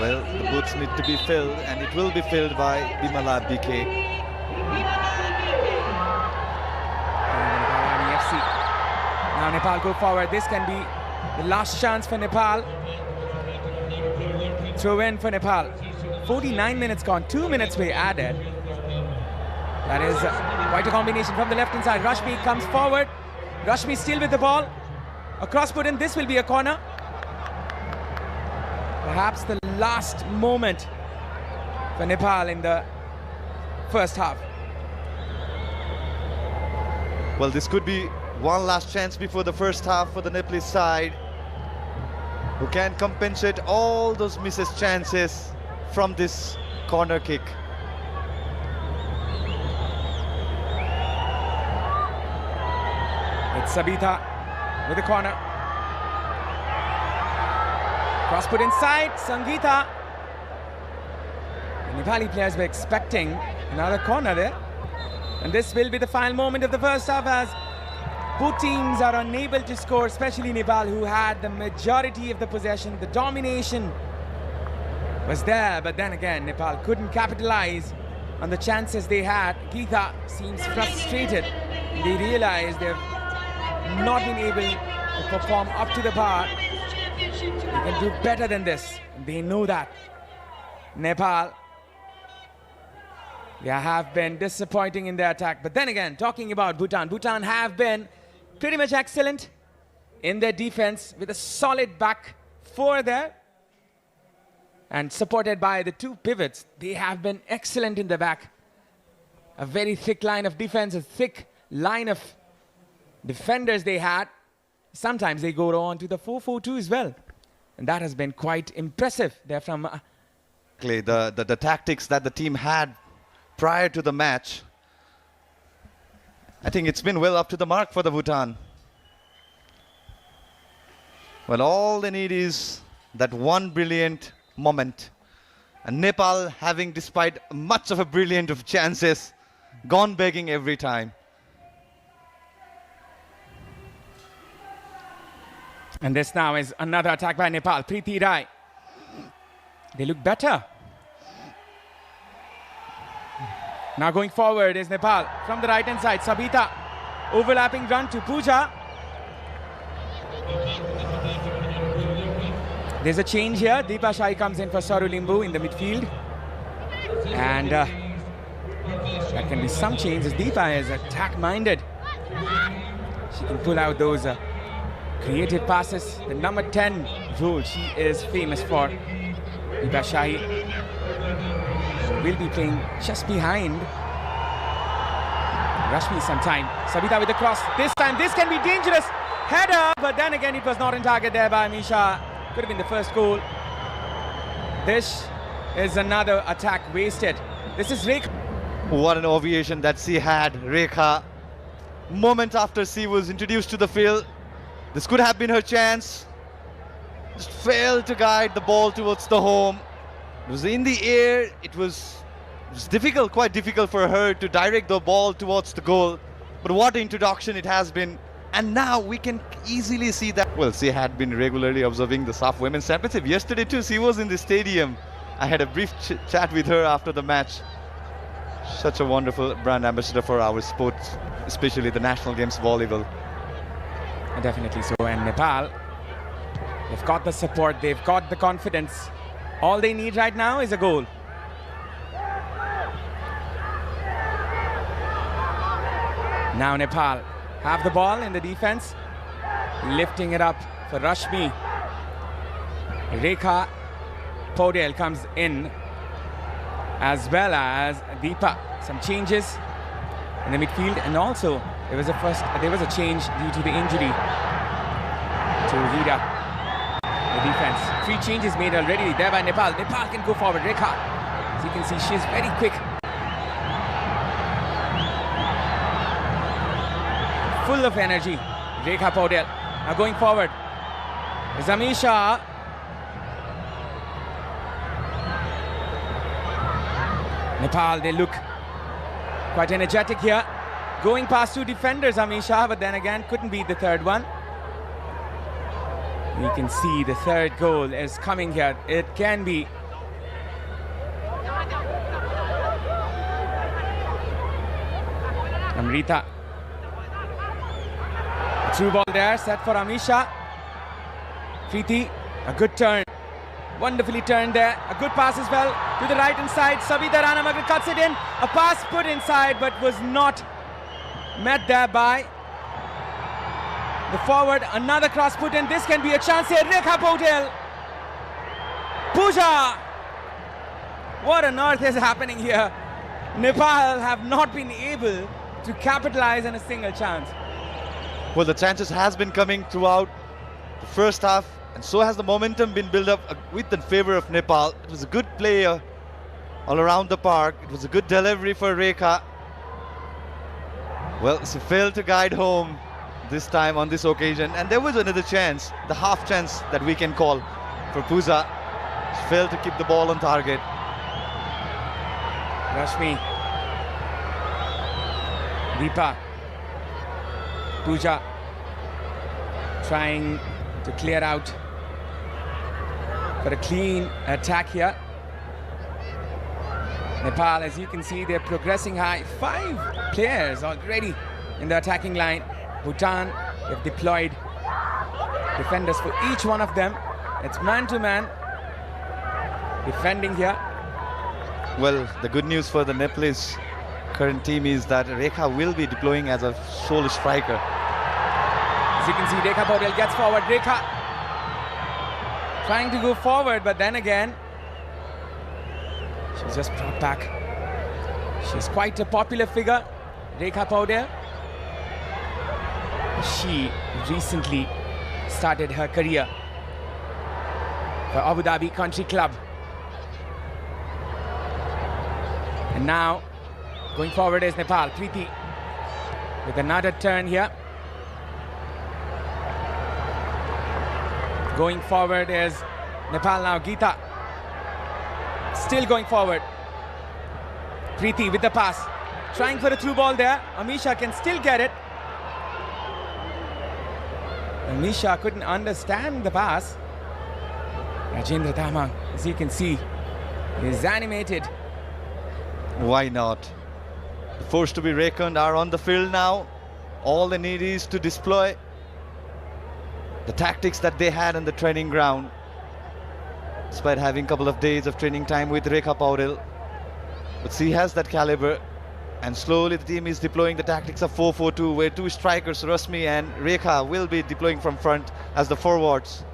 Speaker 3: Well, the boots need to be filled, and it will be filled by Bimala BK.
Speaker 1: Now Nepal go forward. This can be the last chance for Nepal. Throw in for Nepal. 49 minutes gone, 2 minutes were added. That is quite a combination from the left-hand side. Rashmi comes forward. Rashmi still with the ball. A cross put in, this will be a corner. Perhaps the last moment for Nepal in the first half.
Speaker 3: Well, this could be one last chance before the first half for the Nepalese side, who can compensate all those missed chances from this corner kick.
Speaker 1: It's Sabita with the corner. Cross put inside, Sangeeta. The Nepali players were expecting another corner there. And this will be the final moment of the first half, as both teams are unable to score, especially Nepal, who had the majority of the possession. The domination was there, but then again, Nepal couldn't capitalize on the chances they had. Geetha seems frustrated. They realize they've not been able to perform up to the bar. They can do better than this. They know that. Nepal, they have been disappointing in their attack. But then again, talking about Bhutan, Bhutan have been pretty much excellent in their defense with a solid back four there. And supported by the two pivots, they have been excellent in the back. A very thick line of defense, a thick line of defenders they had. Sometimes they go on to the 4-4-2 as well. And that has been quite impressive. They're from...
Speaker 3: The tactics that the team had prior to the match, I think it's been well up to the mark for the Bhutan. Well, all they need is that one brilliant moment. And Nepal, having, despite much of a brilliant of chances, gone begging every time.
Speaker 1: And this now is another attack by Nepal. Preeti Rai. They look better. Now going forward is Nepal. From the right-hand side, Sabita. Overlapping run to Pooja. There's a change here. Deepa Shai comes in for Saru Limbu in the midfield. And that can be some changes. Deepa is attack-minded. She can pull out those creative passes. The number 10 role she is famous for. Deepa Shai will be playing just behind Rashmi sometime. Sabita with the cross. This time, this can be dangerous. Header, but then again, it was not in target there by Misha. Could have been the first goal. This is another attack wasted. This is Rekha.
Speaker 3: What an ovation that she had, Rekha. Moment after she was introduced to the field, this could have been her chance. Just failed to guide the ball towards the home. It was in the air. It was difficult, quite difficult for her to direct the ball towards the goal. But what an introduction it has been. And now we can easily see that. Well, she had been regularly observing the SAF Women's Championship. Yesterday too, she was in the stadium. I had a brief chat with her after the match. Such a wonderful brand ambassador for our sports, especially the national games volleyball.
Speaker 1: Definitely so. And Nepal, they've got the support, they've got the confidence. All they need right now is a goal. Now Nepal have the ball in the defense, lifting it up for Rashmi. Rekha Podel comes in, as well as Deepa. Some changes in the midfield, and also there was a change due to the injury to Vida. The defense. 3 changes made already there by Nepal. Nepal can go forward. Rekha, as you can see, she's very quick. Full of energy. Rekha Podel. Now going forward is Amisha. Nepal, they look quite energetic here. Going past 2 defenders, Amisha, but then again couldn't beat the third one. You can see the third goal is coming here. It can be. Amrita. Through ball there, set for Amisha. Preeti, a good turn. Wonderfully turned there. A good pass as well to the right hand side. Sabita Rana Magar cuts it in. A pass put inside but was not met there by the forward. Another cross put in. This can be a chance here. Rekha Paudel. Pooja. What on earth is happening here? Nepal have not been able to capitalize on a single chance.
Speaker 3: Well, the chances has been coming throughout the first half, and so has the momentum been built up with in favor of Nepal. It was a good play all around the park. It was a good delivery for Rekha. Well, she failed to guide home this time on this occasion, and there was another chance, the half chance that we can call for Pooja. She failed to keep the ball on target.
Speaker 1: Rashmi, Deepa, Pooja trying to clear out for a clean attack here. Nepal, as you can see, they're progressing high. 5 players already in the attacking line. Bhutan, they've deployed defenders for each one of them. It's man-to-man defending here.
Speaker 3: Well, the good news for the Nepalese current team is that Rekha will be deploying as a sole striker.
Speaker 1: As you can see, Rekha Paudel gets forward. Rekha trying to go forward, but then again, she's just brought back. She's quite a popular figure, Rekha Paudel. She recently started her career for Abu Dhabi Country Club. And now, going forward is Nepal. Preeti with another turn here. Going forward is Nepal now. Geeta still going forward. Preeti with the pass. Trying for a through ball there. Amisha can still get it. Amisha couldn't understand the pass. Rajendra Tamang, as you can see, is animated.
Speaker 3: Why not? The force to be reckoned are on the field now. All they need is to deploy the tactics that they had on the training ground, despite having a couple of days of training time with Rekha Paudel. But she has that caliber, and slowly the team is deploying the tactics of 4-4-2, where 2 strikers, Rasmi and Rekha, will be deploying from front as the forwards.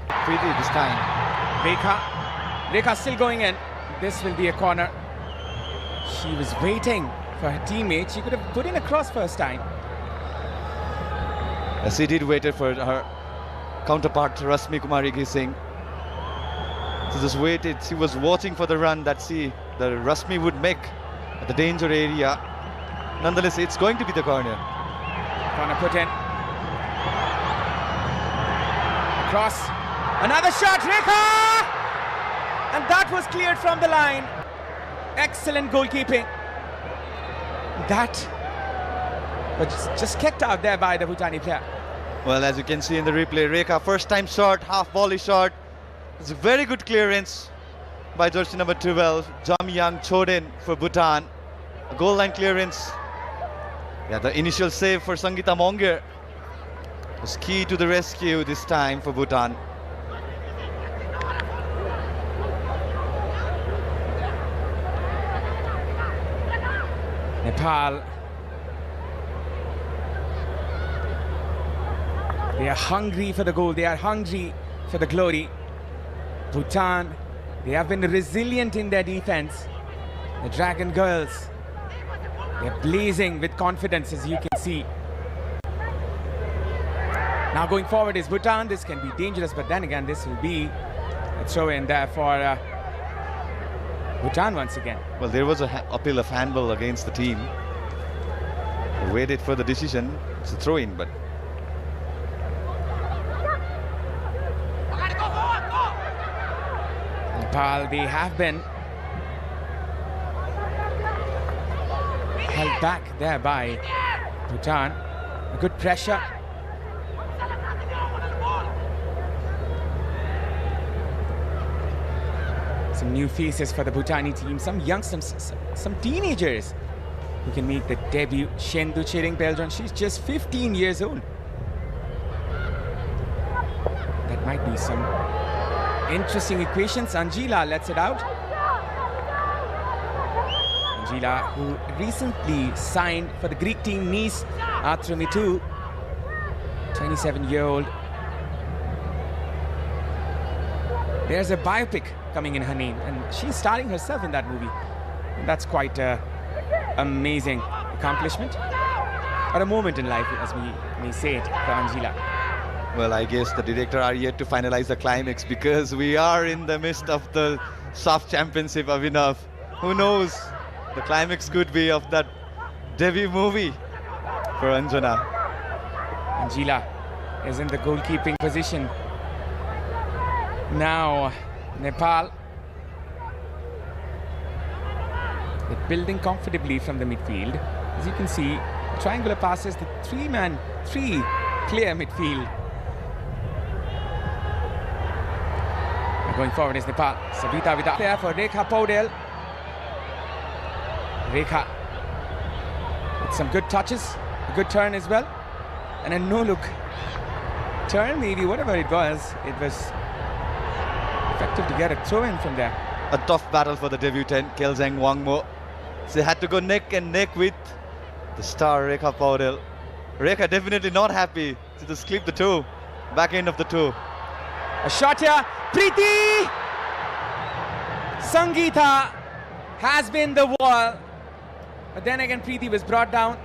Speaker 3: Preeti this time.
Speaker 1: Rekha still going in. This will be a corner. She was waiting for her teammate. She could have put in a cross first time.
Speaker 3: As she did wait for her counterpart Rasmi Kumari Gising. She just waited. She was watching for the run that the Rasmi would make at the danger area. Nonetheless, it's going to be the corner.
Speaker 1: Corner put in. Cross. Another shot. Rekha! And that was cleared from the line. Excellent goalkeeping. That was just kicked out there by the Bhutani player.
Speaker 3: Well, as you can see in the replay, Rekha, first time shot, half volley shot. It's a very good clearance by jersey number 12, Jamyang Choden for Bhutan. A goal line clearance. Yeah, the initial save for Sangeeta Mongar was key to the rescue this time for Bhutan.
Speaker 1: Nepal, they are hungry for the goal, they are hungry for the glory. Bhutan, they have been resilient in their defense. The Dragon Girls, they're blazing with confidence, as you can see. Now going forward is Bhutan. This can be dangerous, but then again, this will be a throw in there for Bhutan once again.
Speaker 3: Well, there was an appeal of handball against the team. They waited for the decision. It's a throw-in, but
Speaker 1: Nepal, they have been held back there by Bhutan. A good pressure. Some new faces for the Bhutani team, some youngsters, some teenagers who can make the debut. Shendu Chering Beldron, she's just 15 years old. That might be some Interesting equations. Anjila lets it out. Anjila, who recently signed for the Greek team Nice Atromitou, 27-year-old. There's a biopic coming in her name, and she's starring herself in that movie. And that's quite an amazing accomplishment, or a moment in life, as we may say it, for Anjila.
Speaker 3: Well, I guess the director are yet to finalize the climax because we are in the midst of the SAF championship, Abhinav. Who knows? The climax could be of that debut movie for Anjana.
Speaker 1: Anjila is in the goalkeeping position. Now, Nepal, they're building comfortably from the midfield. As you can see, triangular passes, the three clear midfield. Going forward is Nepal. Savita with there for Rekha Paudel. Rekha with some good touches, a good turn as well, and a no-look turn, maybe, whatever it was effective to get a throw-in from there.
Speaker 3: A tough battle for the debutant, Kelzang Wangmo. They had to go neck and neck with the star Rekha Paudel. Rekha definitely not happy to just clip the toe, back end of the toe.
Speaker 1: A shot here, Preeti! Sangeeta has been the wall, but then again Preeti was brought down.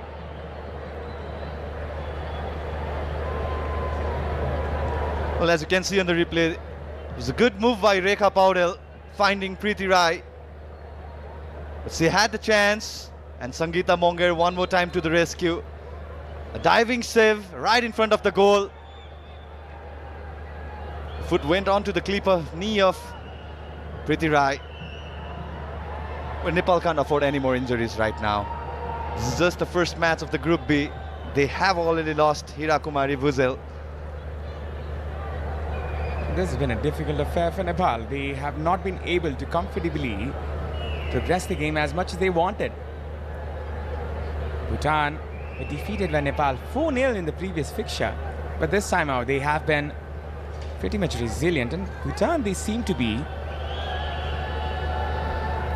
Speaker 3: Well, as you can see on the replay, it was a good move by Rekha Paudel, finding Preeti Rai. But she had the chance, and Sangeeta Monger one more time to the rescue. A diving save right in front of the goal. The foot went onto the knee of Preeti Rai. But Nepal can't afford any more injuries right now. This is just the first match of the Group B. They have already lost Hira Kumari Bhuzel.
Speaker 1: This has been a difficult affair for Nepal. They have not been able to comfortably progress the game as much as they wanted. Bhutan were defeated by Nepal 4-0 in the previous fixture, but this time out they have been pretty much resilient, and Bhutan, they seem to be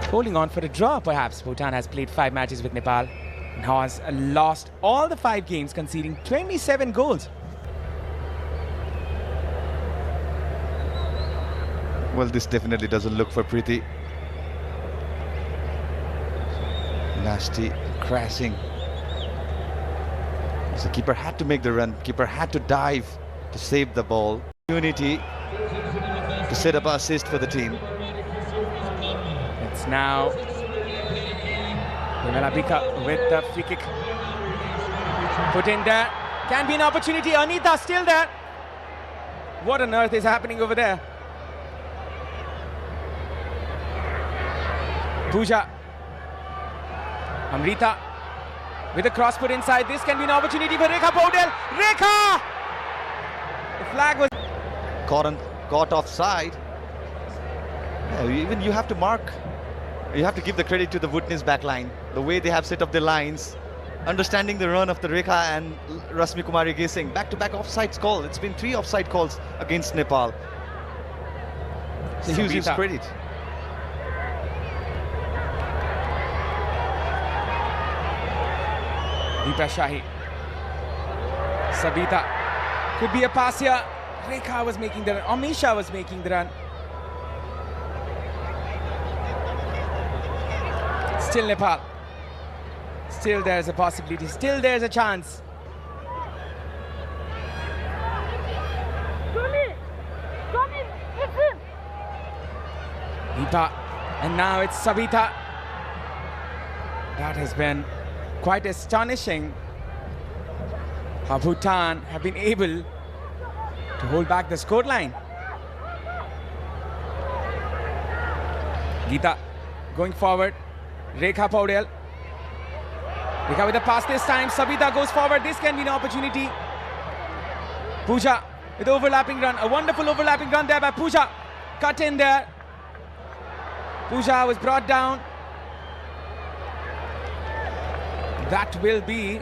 Speaker 1: holding on for a draw perhaps. Bhutan has played 5 matches with Nepal and has lost all the 5 games, conceding 27 goals.
Speaker 3: Well, this definitely doesn't look for Preeti. Nasty, crashing. So keeper had to make the run. Keeper had to dive to save the ball. Opportunity to set up an assist for the team.
Speaker 1: It's now Vimalabika with the free kick. Put in there. Can be an opportunity. Anita still there. What on earth is happening over there? Pooja. Amrita with a cross put inside. This can be an opportunity for Rekha Paudel. Rekha! The flag was
Speaker 3: Caught offside. Yeah, even you have to mark. You have to give the credit to the Bhutanese backline. The way they have set up their lines. Understanding the run of the Rekha and Rasmi Kumari Gesing. Back-to-back offsides call. It's been 3 offside calls against Nepal. So huge credit.
Speaker 1: Deepa Shahi. Savita. Could be a pass here. Rekha was making the run. Amisha was making the run. Still Nepal. Still there's a possibility. Still there's a chance. Deepa. And now it's Savita. That has been quite astonishing how Bhutan have been able to hold back the scoreline. Geeta going forward. Rekha Paudel. Rekha with the pass this time. Savita goes forward. This can be an opportunity. Pooja with overlapping run. A wonderful overlapping run there by Pooja. Cut in there. Pooja was brought down. That will be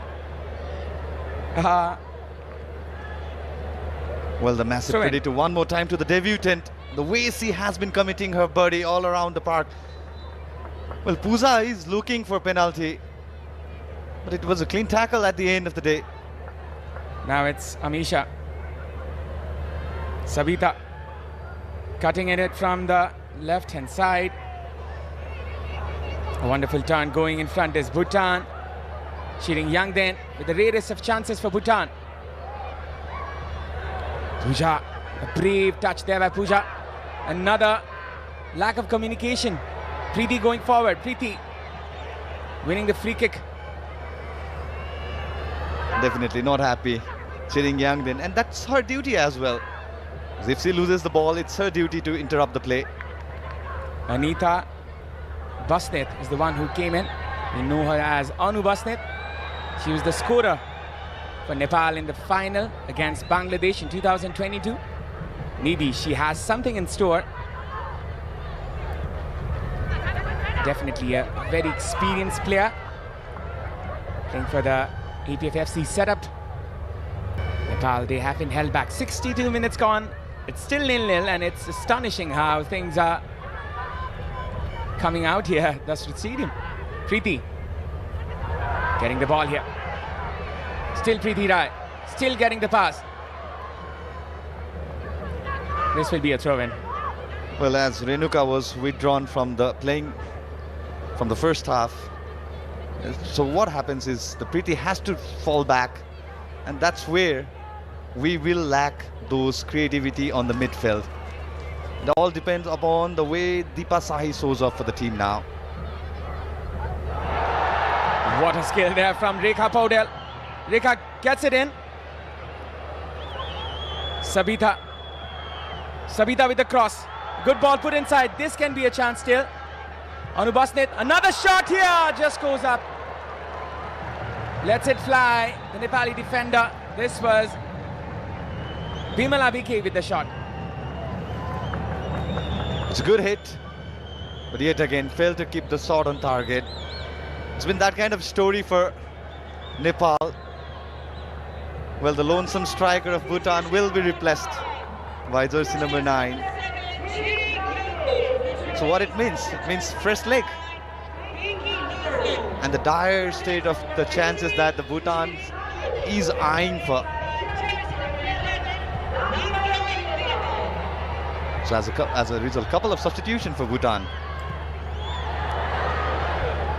Speaker 3: well, the massive credit to one more time to the debutant The way she has been committing her body all around the park. Well, Pooja is looking for penalty, but it was a clean tackle at the end of the day.
Speaker 1: Now it's Amisha. Sabita cutting in it from the left-hand side. A wonderful turn going in front is Bhutan. Cheering Yangden with the rarest of chances for Bhutan. Pooja, a brave touch there by Pooja. Another lack of communication. Preeti going forward. Preeti winning the free kick.
Speaker 3: Definitely not happy, cheering Yangden, and that's her duty as well. If she loses the ball, it's her duty to interrupt the play.
Speaker 1: Anita Basnet is the one who came in. We know her as Anu Basnet. She was the scorer for Nepal in the final against Bangladesh in 2022. Maybe she has something in store. Definitely a very experienced player playing for the APFFC setup. Nepal, they have been held back. 62 minutes gone. It's still 0-0, and it's astonishing how things are coming out here at Dasrat Stadium. Preeti getting the ball here. Still Preeti Rai. Still getting the pass. This will be a throw-in.
Speaker 3: Well, as Renuka was withdrawn from the playing from the first half, so what happens is the Preeti has to fall back, and that's where we will lack those creativity on the midfield. It all depends upon the way Deepa Sahi shows up for the team now.
Speaker 1: What a skill there from Rekha Paudel. Rekha gets it in. Sabita. Sabita with the cross. Good ball put inside. This can be a chance still. Anu Basnet, another shot here, just goes up. Lets it fly, the Nepali defender. This was Bimala Bike with the shot.
Speaker 3: It's a good hit, but yet again failed to keep the shot on target. It's been that kind of story for Nepal. Well, the lonesome striker of Bhutan will be replaced by jersey number 9. So what it means fresh leg. And the dire state of the chances that the Bhutan is eyeing for. So as a result, couple of substitutions for Bhutan.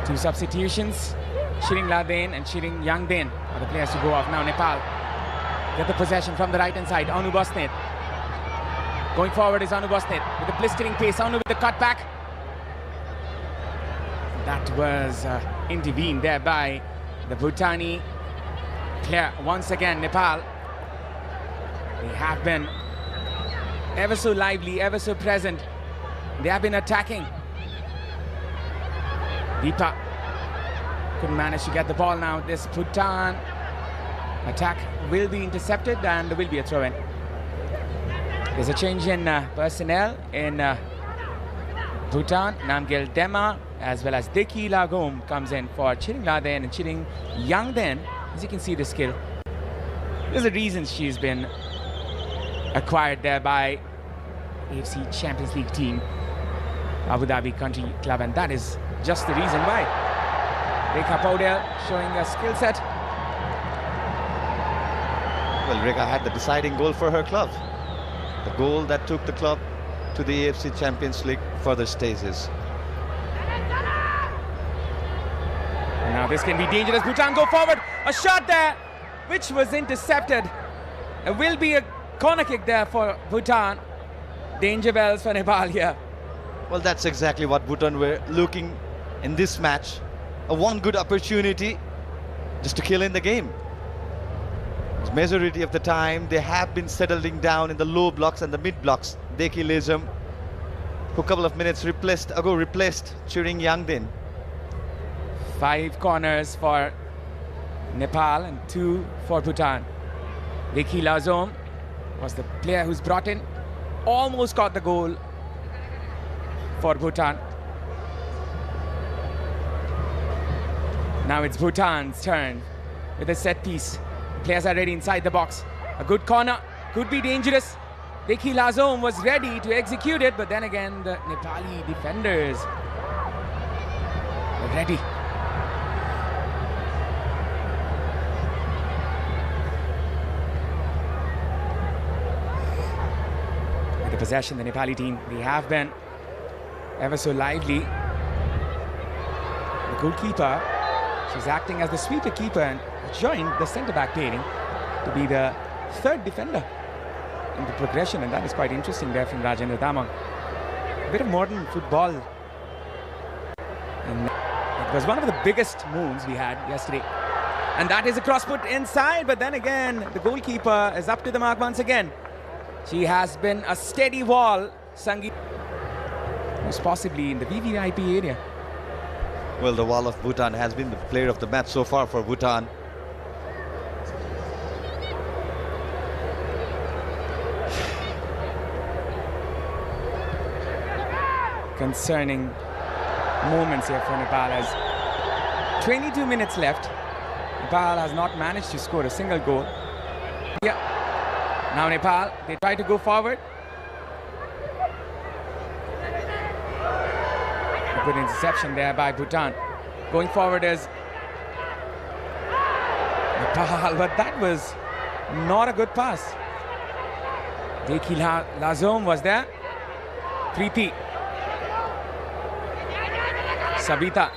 Speaker 1: 2 substitutions. Shiring Laden and Shiring Yangden are the players to go off. Now Nepal get the possession from the right-hand side. Anu Basnet. Going forward is Anu Basnet with the blistering pace. Anu with the cutback. That was intervened there by the Bhutani player. Once again, Nepal, they have been ever so lively, ever so present. They have been attacking. Deepa couldn't manage to get the ball now. This Bhutan attack will be intercepted and there will be a throw-in. There's a change in personnel in Bhutan. Namgyal Dema as well as Deki Lagom comes in for Chiring Laden and Chiring Yangden. As you can see the skill. There's a reason she's been acquired there by AFC Champions League team, Abu Dhabi Country Club, and that is just the reason why. Rekha Paudel showing a skill set.
Speaker 3: Well, Rekha had the deciding goal for her club. The goal that took the club to the AFC Champions League further stages.
Speaker 1: Now this can be dangerous. Bhutan go forward. A shot there, which was intercepted. It will be a corner kick there for Bhutan. Danger bells for Nepal here.
Speaker 3: Well, that's exactly what Bhutan were looking in this match. A one good opportunity just to kill in the game. The majority of the time, they have been settling down in the low blocks and the mid blocks. Deki Lejam, who a couple of minutes ago replaced Chiring Yangden.
Speaker 1: 5 corners for Nepal and 2 for Bhutan. Deki Lazom was the player who's brought in. Almost got the goal for Bhutan. Now it's Bhutan's turn with a set piece. Players are ready inside the box. A good corner, could be dangerous. Dekhi Lazom was ready to execute it, but then again the Nepali defenders were ready. With the possession, the Nepali team, they have been ever so lively. The goalkeeper, she's acting as the sweeper keeper and joined the centre-back pairing to be the third defender in the progression, and that is quite interesting there from Rajendra Damang. A bit of modern football. And it was one of the biggest moves we had yesterday. And that is a cross put inside, but then again, the goalkeeper is up to the mark once again. She has been a steady wall, Sangeet, most possibly in the VVIP area.
Speaker 3: Well, the wall of Bhutan has been the player of the match so far for Bhutan.
Speaker 1: Concerning moments here for Nepal as 22 minutes left. Nepal has not managed to score a single goal. Yeah. Now Nepal, they try to go forward. A good interception there by Bhutan. Going forward is Nepal, but that was not a good pass. Dekhi Lazom was there. Preeti. Sabita.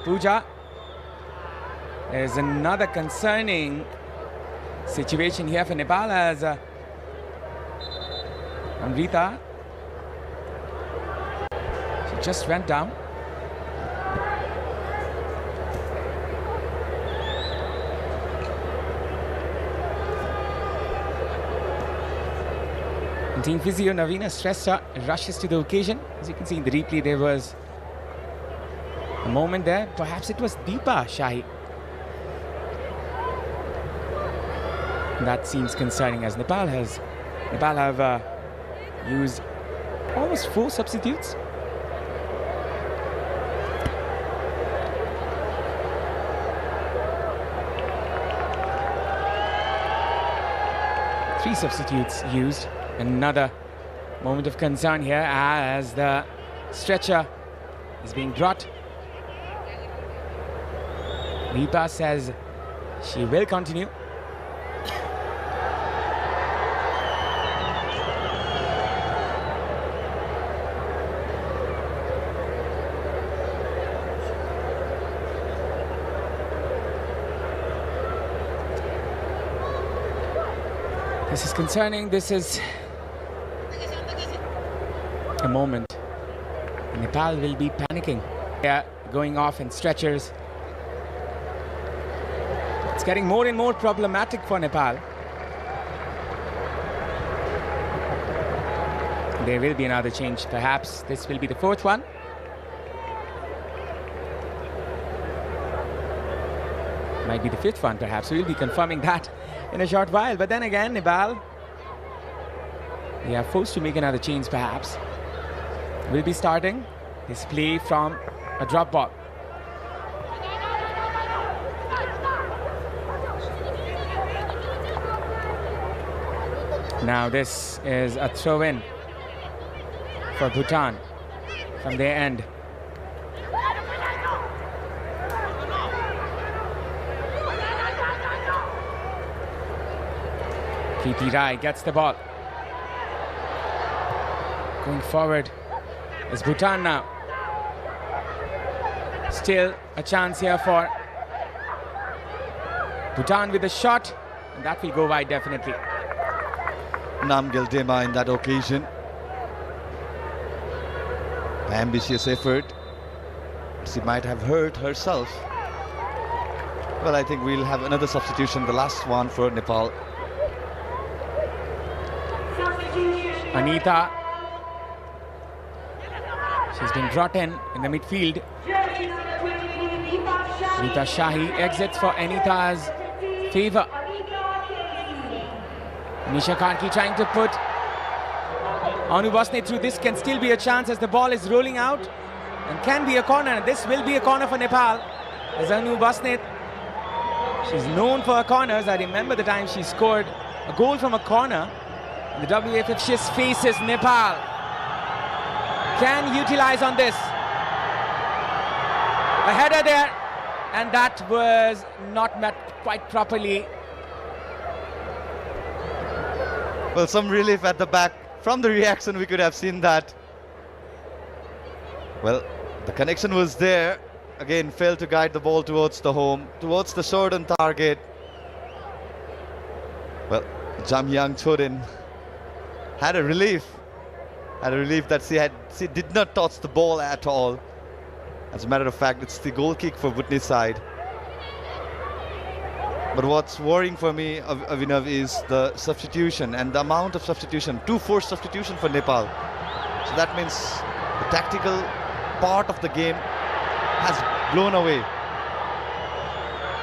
Speaker 1: Pooja. There's another concerning situation here for Nepal as Amrita, she just went down. And team physio Navina Shrestha rushes to the occasion. As you can see in the replay, there was a moment there. Perhaps it was Deepa Shahi. That seems concerning as Nepal have used almost 4 substitutes. Three substitutes used. Another moment of concern here as the stretcher is being brought. Deepa says she will continue. This is concerning. This is a moment. Nepal will be panicking. They are going off in stretchers. It's getting more and more problematic for Nepal. There will be another change. Perhaps this will be the 4th one. Might be the 5th one, perhaps. We'll be confirming that in a short while. But then again, Nepal, they are forced to make another change, perhaps. Will be starting this play from a drop ball. Now this is a throw-in for Bhutan from their end. Preeti Rai gets the ball. Going forward is Bhutan now. Still a chance here for Bhutan with a shot, and that will go wide definitely.
Speaker 3: Namgyal Dema in that occasion. Ambitious effort. She might have hurt herself. Well, I think we'll have another substitution, the last one for Nepal.
Speaker 1: Anita. She's been brought in the midfield. Rita Shahi exits for Anita's favor. Nisha Kanki trying to put Anu Basne through. This can still be a chance as the ball is rolling out and can be a corner. This will be a corner for Nepal. As Anu Basne, she's known for her corners. I remember the time she scored a goal from a corner The WFF just faces Nepal. Can utilize on this. A header there, and that was not met quite properly.
Speaker 3: Well, some relief at the back. From the reaction, we could have seen that. Well, the connection was there. Again, failed to guide the ball towards the home, towards the showdown target. Well, Jamyang Chorin had a relief. Had a relief that she did not touch the ball at all. As a matter of fact, it's the goal kick for Bhutanese side. But what's worrying for me, Avinav, is the substitution and the amount of substitution. 2 forced substitution for Nepal. So that means the tactical part of the game has blown away.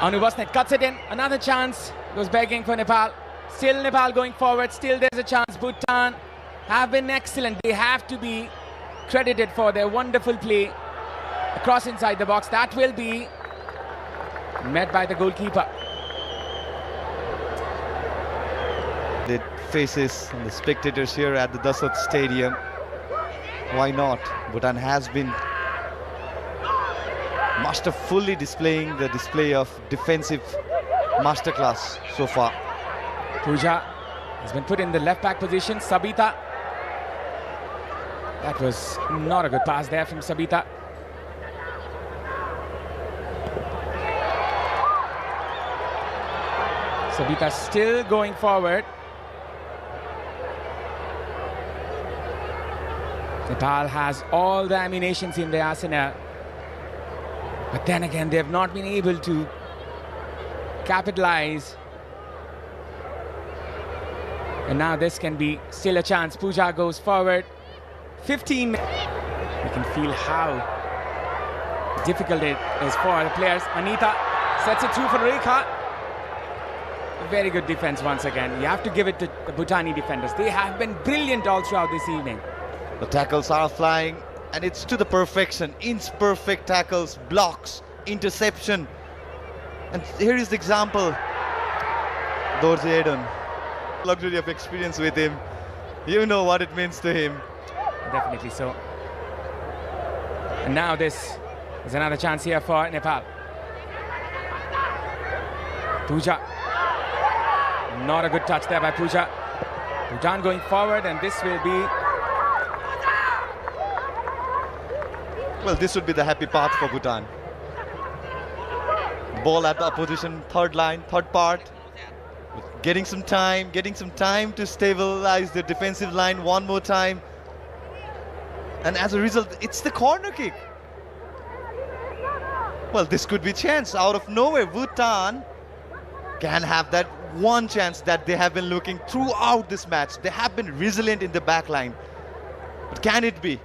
Speaker 1: Anu Bosnet cuts it in. Another chance. Goes begging for Nepal. Still Nepal going forward. Still there's a chance. Bhutan have been excellent. They have to be credited for their wonderful play across inside the box. That will be met by the goalkeeper.
Speaker 3: The faces and the spectators here at the Dassault Stadium. Why not? Bhutan has been masterfully displaying the display of defensive masterclass so far.
Speaker 1: Puja has been put in the left back position. Sabita. That was not a good pass there from Sabita. Sabita still going forward. Nepal has all the ammunitions in their arsenal. But then again, they have not been able to capitalize. And now this can be still a chance. Puja goes forward. 15 minutes. You can feel how difficult it is for the players. Anita sets it through for Rekha. Very good defense once again. You have to give it to the Bhutani defenders. They have been brilliant all throughout this evening.
Speaker 3: The tackles are flying, and it's to the perfection. Inch-perfect tackles, blocks, interception. And here is the example. Dorje Edon. Luxury of experience with him. You know what it means to him.
Speaker 1: Definitely so. And now this is another chance here for Nepal. Puja. Not a good touch there by Puja. Bhutan going forward, and this will be...
Speaker 3: Well, this would be the happy path for Bhutan. Ball at the opposition, third line, third part. Getting some time to stabilize the defensive line one more time. And as a result, it's the corner kick. Well, this could be chance out of nowhere. Bhutan can have that one chance that they have been looking throughout this match. They have been resilient in the back line. But can it be?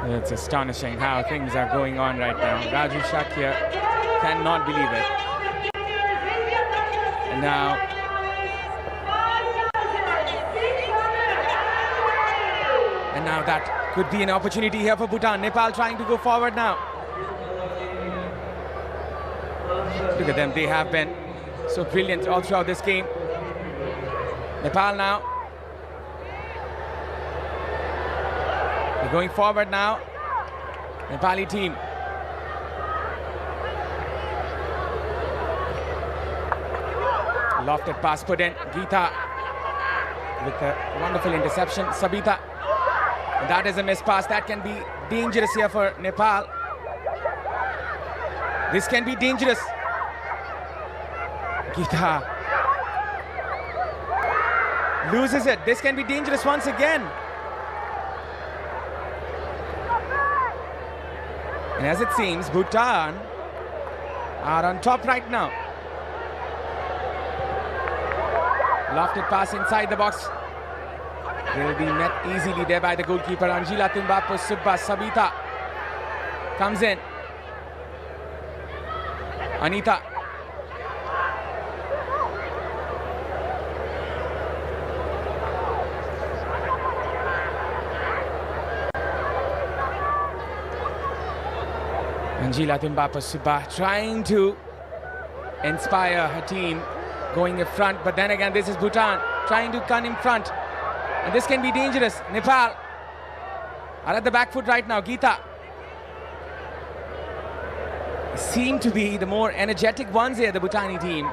Speaker 1: It's astonishing how things are going on right now. Raju Shakya cannot believe it. And now that could be an opportunity here for Bhutan. Nepal trying to go forward now. Look at them, they have been so brilliant all throughout this game. Nepal now. They're going forward now. Nepali team. Lofted pass put in. Geeta with a wonderful interception. Sabita. And that is a missed pass. That can be dangerous here for Nepal. This can be dangerous. Geeta loses it. This can be dangerous once again. And as it seems, Bhutan are on top right now. Lofted pass inside the box. Will be met easily there by the goalkeeper. Anjila Tumbapo Subba. Sabita comes in. Anita. Anjila Tumbapo Subba trying to inspire her team going in front, but then again this is Bhutan trying to come in front, and this can be dangerous. Nepal are at the back foot right now. Geeta seem to be the more energetic ones here, the Bhutani team,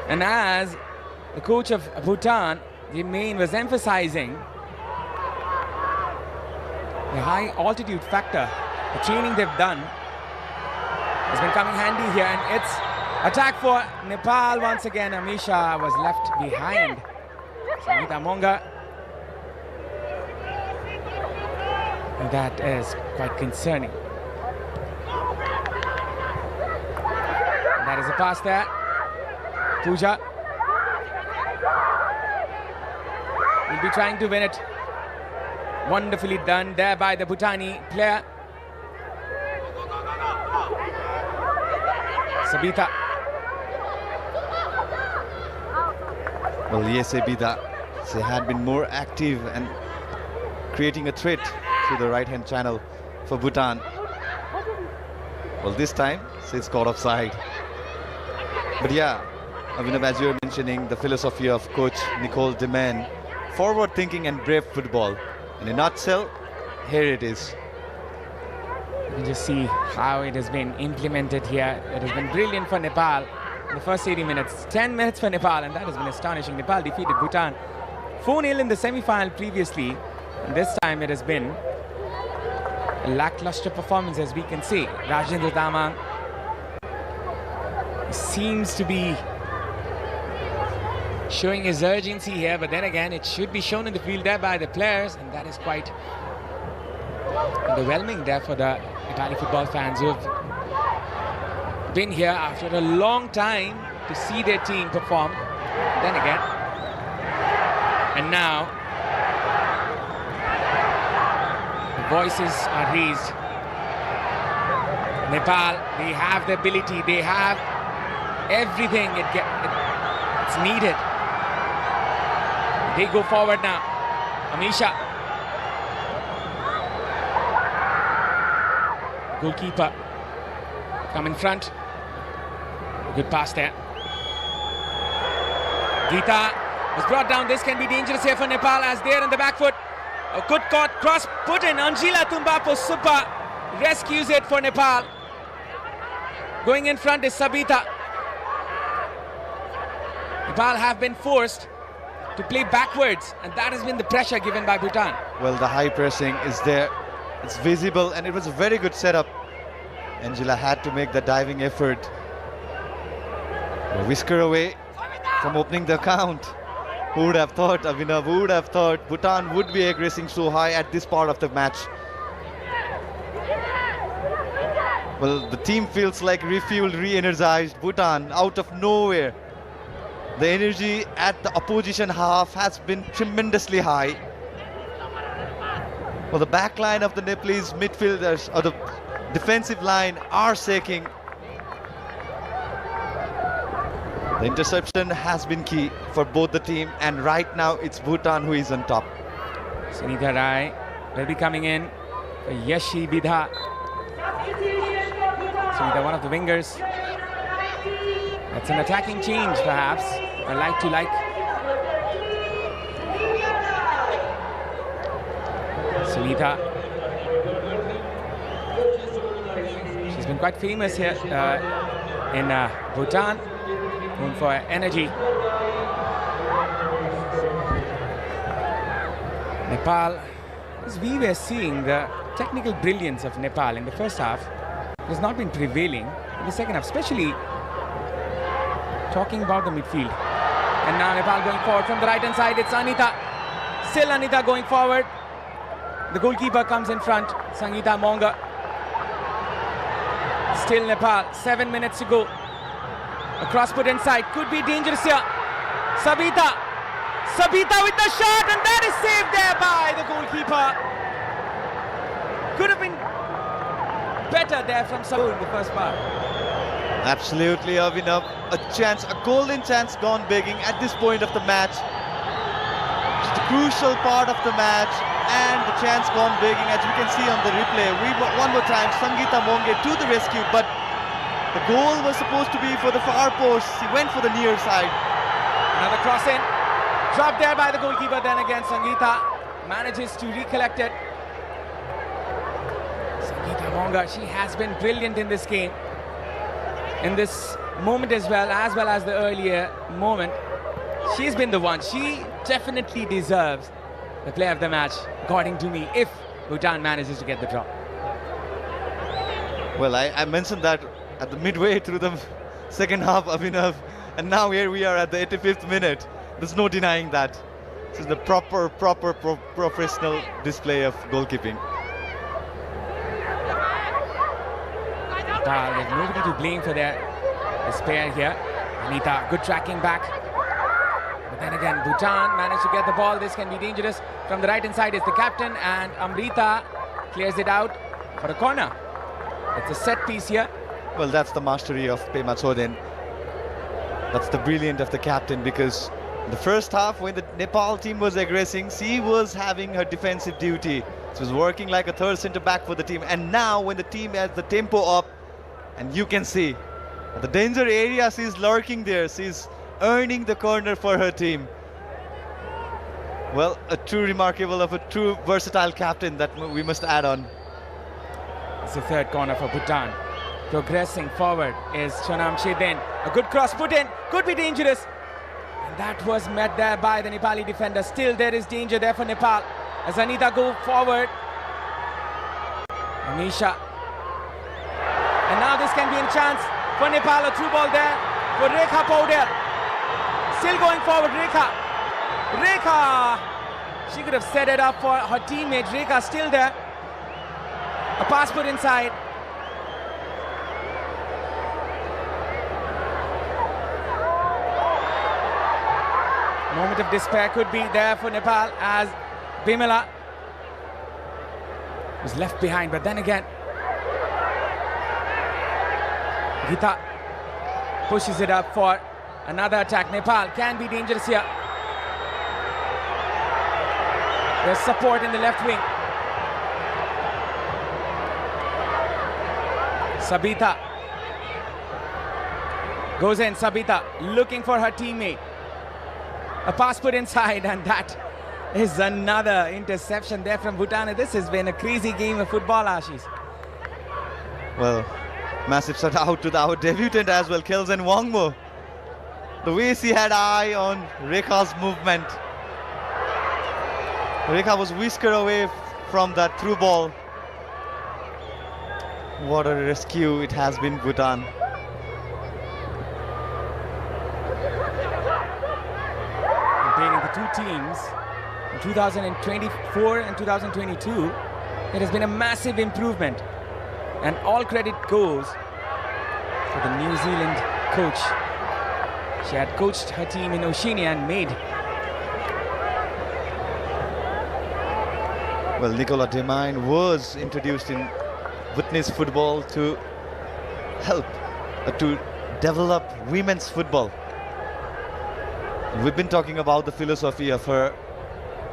Speaker 1: and as the coach of Bhutan, the main, was emphasizing the high altitude factor, the training they've done has been coming handy here, and it's attack for Nepal once again. Amisha was left behind. Sangeeta Monga. And that is quite concerning. And that is a pass there. Pooja will be trying to win it. Wonderfully done there by the Bhutani player. Sabita.
Speaker 3: Well, yes, Abida, she had been more active and creating a threat through the right-hand channel for Bhutan. Well, this time, she's caught offside. But yeah, Abhinav, as you were mentioning, the philosophy of coach Nicole Deman, forward-thinking and brave football. In a nutshell, here it is.
Speaker 1: You can just see how it has been implemented here. It has been brilliant for Nepal in the first 80 minutes. 10 minutes for Nepal, and that has been astonishing. Nepal defeated Bhutan 4-0 in the semi-final previously, and this time it has been a lackluster performance, as we can see. Rajendra Damang seems to be showing his urgency here, but then again it should be shown in the field there by the players, and that is quite underwhelming there for the Nepali football fans who have been here after a long time to see their team perform. Then again, and now the voices are raised. Nepal, they have the ability, they have everything it's needed. They go forward now. Amisha, goalkeeper, come in front. Good pass there. Geeta was brought down. This can be dangerous here for Nepal as they're on the back foot. A good caught cross put in. Anjila Tumbapo Suppa rescues it for Nepal. Going in front is Sabita. Nepal have been forced to play backwards, and that has been the pressure given by Bhutan.
Speaker 3: Well, the high pressing is there. It's visible, and it was a very good setup. Angela had to make the diving effort. A whisker away from opening the account. Who would have thought, Abhinav, who would have thought Bhutan would be aggressing so high at this part of the match? Well, the team feels like refueled, re-energized. Bhutan out of nowhere. The energy at the opposition half has been tremendously high. Well, the back line of the Nepalese midfielders, or the defensive line, are shaking. The interception has been key for both the team, and right now it's Bhutan who is on top.
Speaker 1: Sunita Rai will be coming in for Yashi Bidha. Sunita, one of the wingers. That's an attacking change, perhaps. I like to like. Sunita. She's been quite famous here in Bhutan, known for energy. Nepal, as we were seeing, the technical brilliance of Nepal in the first half has not been prevailing in the second half, especially talking about the midfield. And now Nepal going forward from the right-hand side. It's Anita. Still Anita going forward. The goalkeeper comes in front. Sangeeta Monga. Still Nepal. 7 minutes to go. A cross put inside. Could be dangerous here. Sabita. Sabita with the shot, and that is saved there by the goalkeeper. Could have been better there from Sabu in the first part.
Speaker 3: Absolutely, Abhinav. A chance, a golden chance gone begging at this point of the match. Just a crucial part of the match, and the chance gone begging, as we can see on the replay. One more time, Sangeeta Monge to the rescue, but The goal was supposed to be for the far post. He went for the near side.
Speaker 1: Another cross in. Dropped there by the goalkeeper. Then again, Sangeeta manages to recollect it. Sangeeta Monga, she has been brilliant in this game. In this moment as well as the earlier moment. She's been the one. She definitely deserves the player of the match, according to me, if Bhutan manages to get the draw.
Speaker 3: Well, I mentioned that at the midway through the second half, Abhinav, and now here we are at the 85th minute. There's no denying that. This is the proper professional display of goalkeeping.
Speaker 1: There's nobody to blame for their despair here. Anita, good tracking back. But then again, Bhutan managed to get the ball. This can be dangerous. From the right-hand side is the captain, and Amrita clears it out for a corner. It's a set piece here.
Speaker 3: Well, that's the mastery of Pema Chodin. That's the brilliance of the captain, because in the first half, when the Nepal team was aggressing, she was having her defensive duty. She was working like a third centre-back for the team. And now, when the team has the tempo up, and you can see the danger area, she's lurking there. She's earning the corner for her team. Well, a true remarkable of a true versatile captain that we must add on.
Speaker 1: It's the third corner for Bhutan. Progressing forward is Chonam Shedin. A good cross put in, could be dangerous. And that was met there by the Nepali defender. Still there is danger there for Nepal. As Anita go forward. Amisha. And now this can be a chance for Nepal. A through ball there for Rekha Paudel. Still going forward, Rekha. Rekha! She could have set it up for her teammate. Rekha still there. A pass put inside. Moment of despair could be there for Nepal as Bimala was left behind, but then again Gita pushes it up for another attack. Nepal can be dangerous here. There's support in the left wing. Sabita goes in. Sabita looking for her teammate. A pass put inside, and that is another interception there from Bhutan. This has been a crazy game of football, Ashish.
Speaker 3: Well, massive shout out to our debutant as well, Kelsen Wangmo. The way she had eye on Rekha's movement. Rekha was whisker away from that through ball. What a rescue it has been, Bhutan.
Speaker 1: Comparing the two teams in 2024 and 2022, it has been a massive improvement. And all credit goes to the New Zealand coach. She had coached her team in Oceania and made.
Speaker 3: Well, Nicola Demine was introduced in Witness football to help to develop women's football. We've been talking about the philosophy of her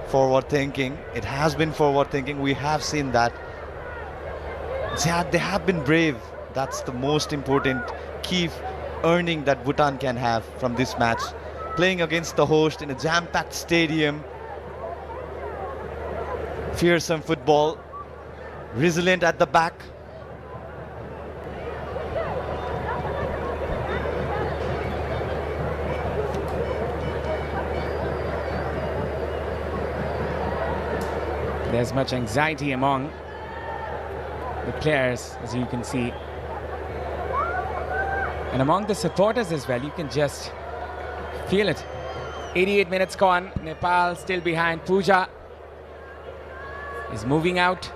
Speaker 3: forward thinking. It has been forward thinking. We have seen that. They have been brave. That's the most important key earning that Bhutan can have from this match. Playing against the host in a jam-packed stadium. Fearsome football. Resilient at the back.
Speaker 1: There's much anxiety among the players, as you can see. And among the supporters as well, you can just feel it. 88 minutes gone, Nepal still behind. Pooja is moving out.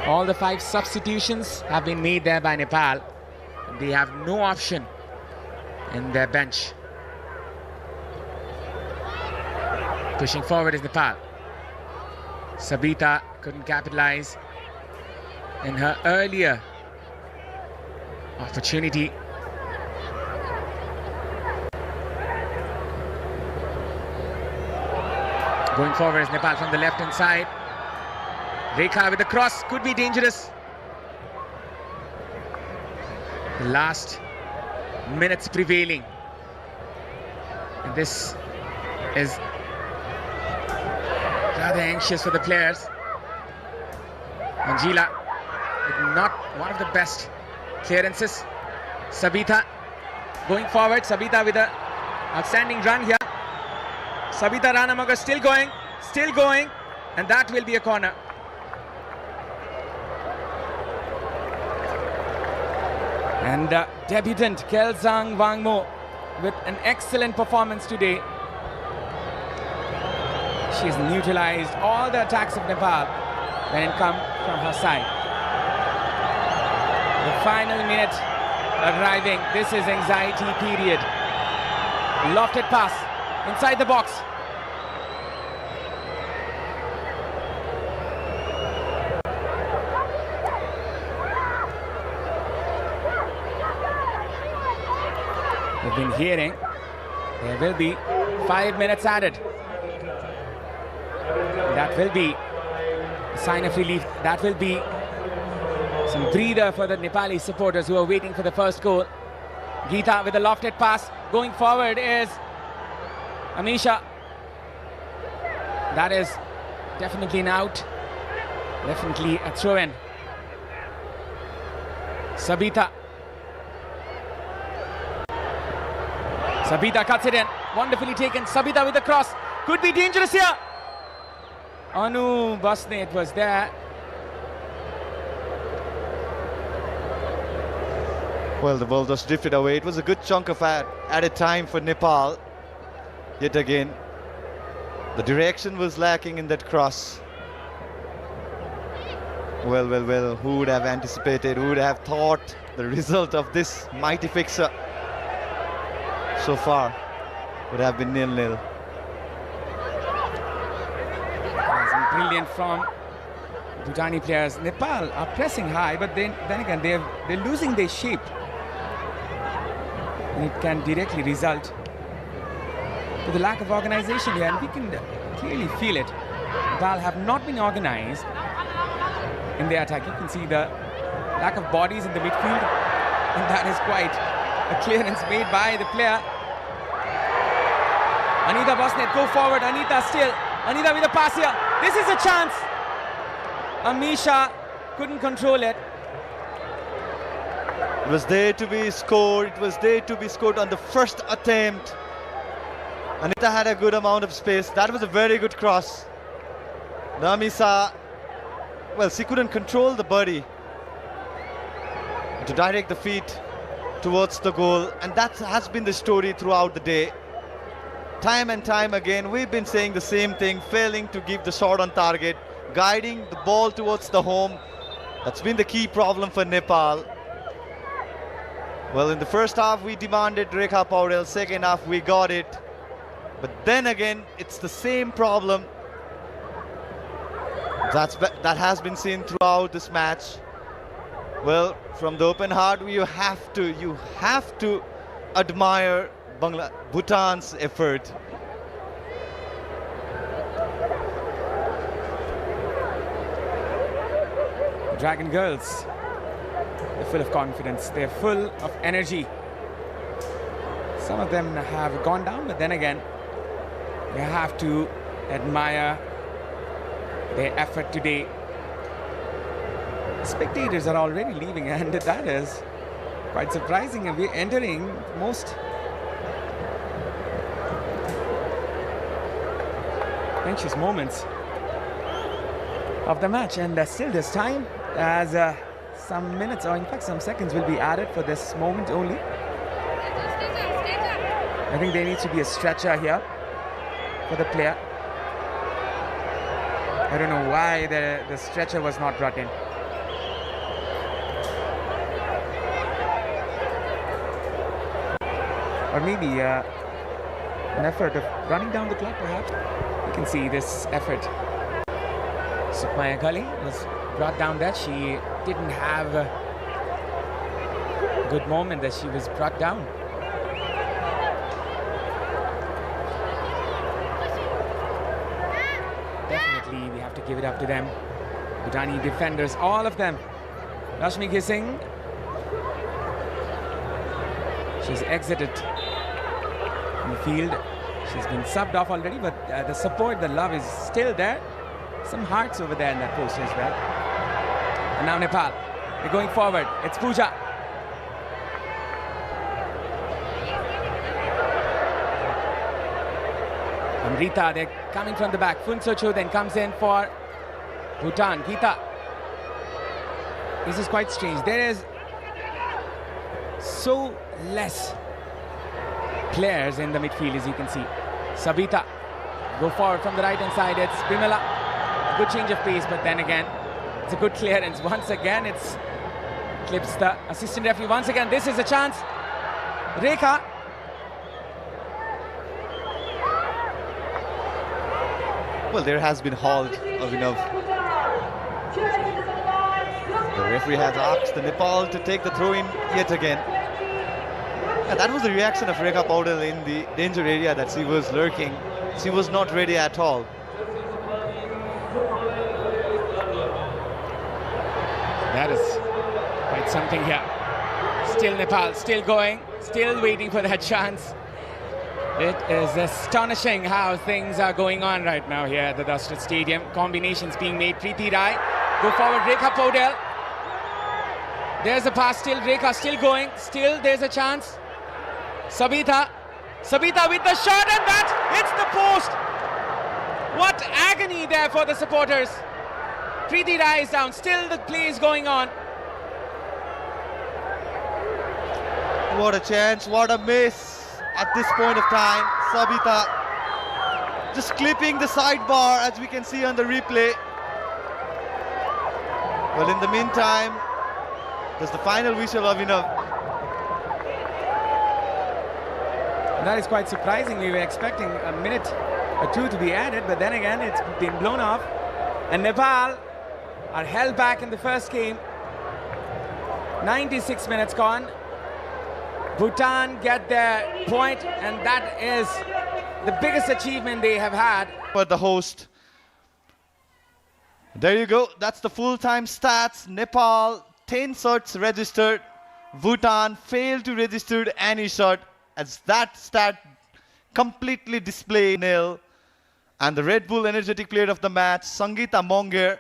Speaker 1: All the 5 substitutions have been made there by Nepal. They have no option in their bench. Pushing forward is Nepal. Sabita couldn't capitalize in her earlier opportunity. Going forward is Nepal from the left-hand side. Rekha with the cross, could be dangerous. The last minutes prevailing. And this is rather anxious for the players. Manjila with not one of the best clearances. Sabita going forward. Sabita with an outstanding run here. Sabita Ranamagar still going, and that will be a corner. And debutant Kelsang Wangmo with an excellent performance today. She's neutralized all the attacks of Nepal when it comes from her side. The final minute arriving. This is anxiety period. Lofted pass inside the box. We've been hearing there will be 5 minutes added. That will be a sign of relief. That will be some breather for the Nepali supporters who are waiting for the first goal. Geeta with a lofted pass. Going forward is Amisha. That is definitely an out. Definitely a throw-in. Sabita. Sabita cuts it in. Wonderfully taken. Sabita with the cross. Could be dangerous here. Anu Basnet was there.
Speaker 3: Well, the ball just drifted away. It was a good chunk of added time for Nepal. Yet again, the direction was lacking in that cross. Well, who would have anticipated, who would have thought the result of this mighty fixer so far would have been 0-0.
Speaker 1: Brilliant from Bhutani players. Nepal are pressing high, but then again they're losing their shape. And it can directly result to the lack of organization here, and we can clearly feel it. Nepal have not been organized in their attack. You can see the lack of bodies in the midfield, and that is quite a clearance made by the player. Anita Bosnet go forward. Anita with a pass here. This is a chance. Amisha couldn't control it.
Speaker 3: It was there to be scored. It was there to be scored on the first attempt. Anita had a good amount of space. That was a very good cross. Namisa, well, she couldn't control the body to direct the feet towards the goal, and that has been the story throughout the day. Time and time again, we've been saying the same thing, failing to give the shot on target, guiding the ball towards the home. That's been the key problem for Nepal. Well, in the first half, we demanded Rekha Paudel. Second half, we got it. But then again, it's the same problem that has been seen throughout this match. Well, from the open heart, you have to admire Bhutan's effort.
Speaker 1: Dragon girls, they're full of confidence, they're full of energy. Some of them have gone down, but then again, you have to admire their effort today. Spectators are already leaving, and that is quite surprising. And we're entering most anxious moments of the match, and still there's time, as some minutes, or in fact some seconds, will be added for this moment only. I think there needs to be a stretcher here for the player. I don't know why the stretcher was not brought in. Or maybe an effort of running down the clock, perhaps. You can see this effort. Sukmaya Gali was brought down there. She didn't have a good moment that she was brought down. Definitely, we have to give it up to them. Bhutani defenders, all of them. Rashmi Gising. She's exited from the field. She's been subbed off already, but the support, the love is still there. Some hearts over there in that poster as well. And now Nepal. They're going forward. It's Pooja. Amrita, they're coming from the back. Funsocho then comes in for Bhutan. Geeta. This is quite strange. There is so less players in the midfield, as you can see. Sabita go forward from the right hand side. It's Bimala. Good change of pace, but then again, it's a good clearance. Once again, it's clips the assistant referee. Once again, this is a chance. Rekha.
Speaker 3: Well, there has been halt of enough. The referee has asked the Nepal to take the throw-in yet again. And that was the reaction of Rekha Paudel in the danger area that she was lurking. She was not ready at all.
Speaker 1: That is quite something here. Still Nepal, still going, still waiting for that chance. It is astonishing how things are going on right now here at the Dusted Stadium. Combinations being made. Preeti Rai, go forward, Rekha Paudel. There's a pass still, Rekha still going, still there's a chance. Sabita with the shot, and that hits the post. What agony there for the supporters. Preeti Rai is down, still the play is going on.
Speaker 3: What a chance, what a miss at this point of time. Sabita just clipping the sidebar, as we can see on the replay. Well, in the meantime, there's the final whistle of
Speaker 1: That is quite surprising. We were expecting a minute or two to be added, but then again, it's been blown off. And Nepal are held back in the first game. 96 minutes gone. Bhutan get their point, and that is the biggest achievement they have had.
Speaker 3: for the host. There you go. That's the full-time stats. Nepal, 10 shots registered. Bhutan failed to register any shot, as that stat completely displayed nil. And the Red Bull energetic player of the match, Sangeeta Monger,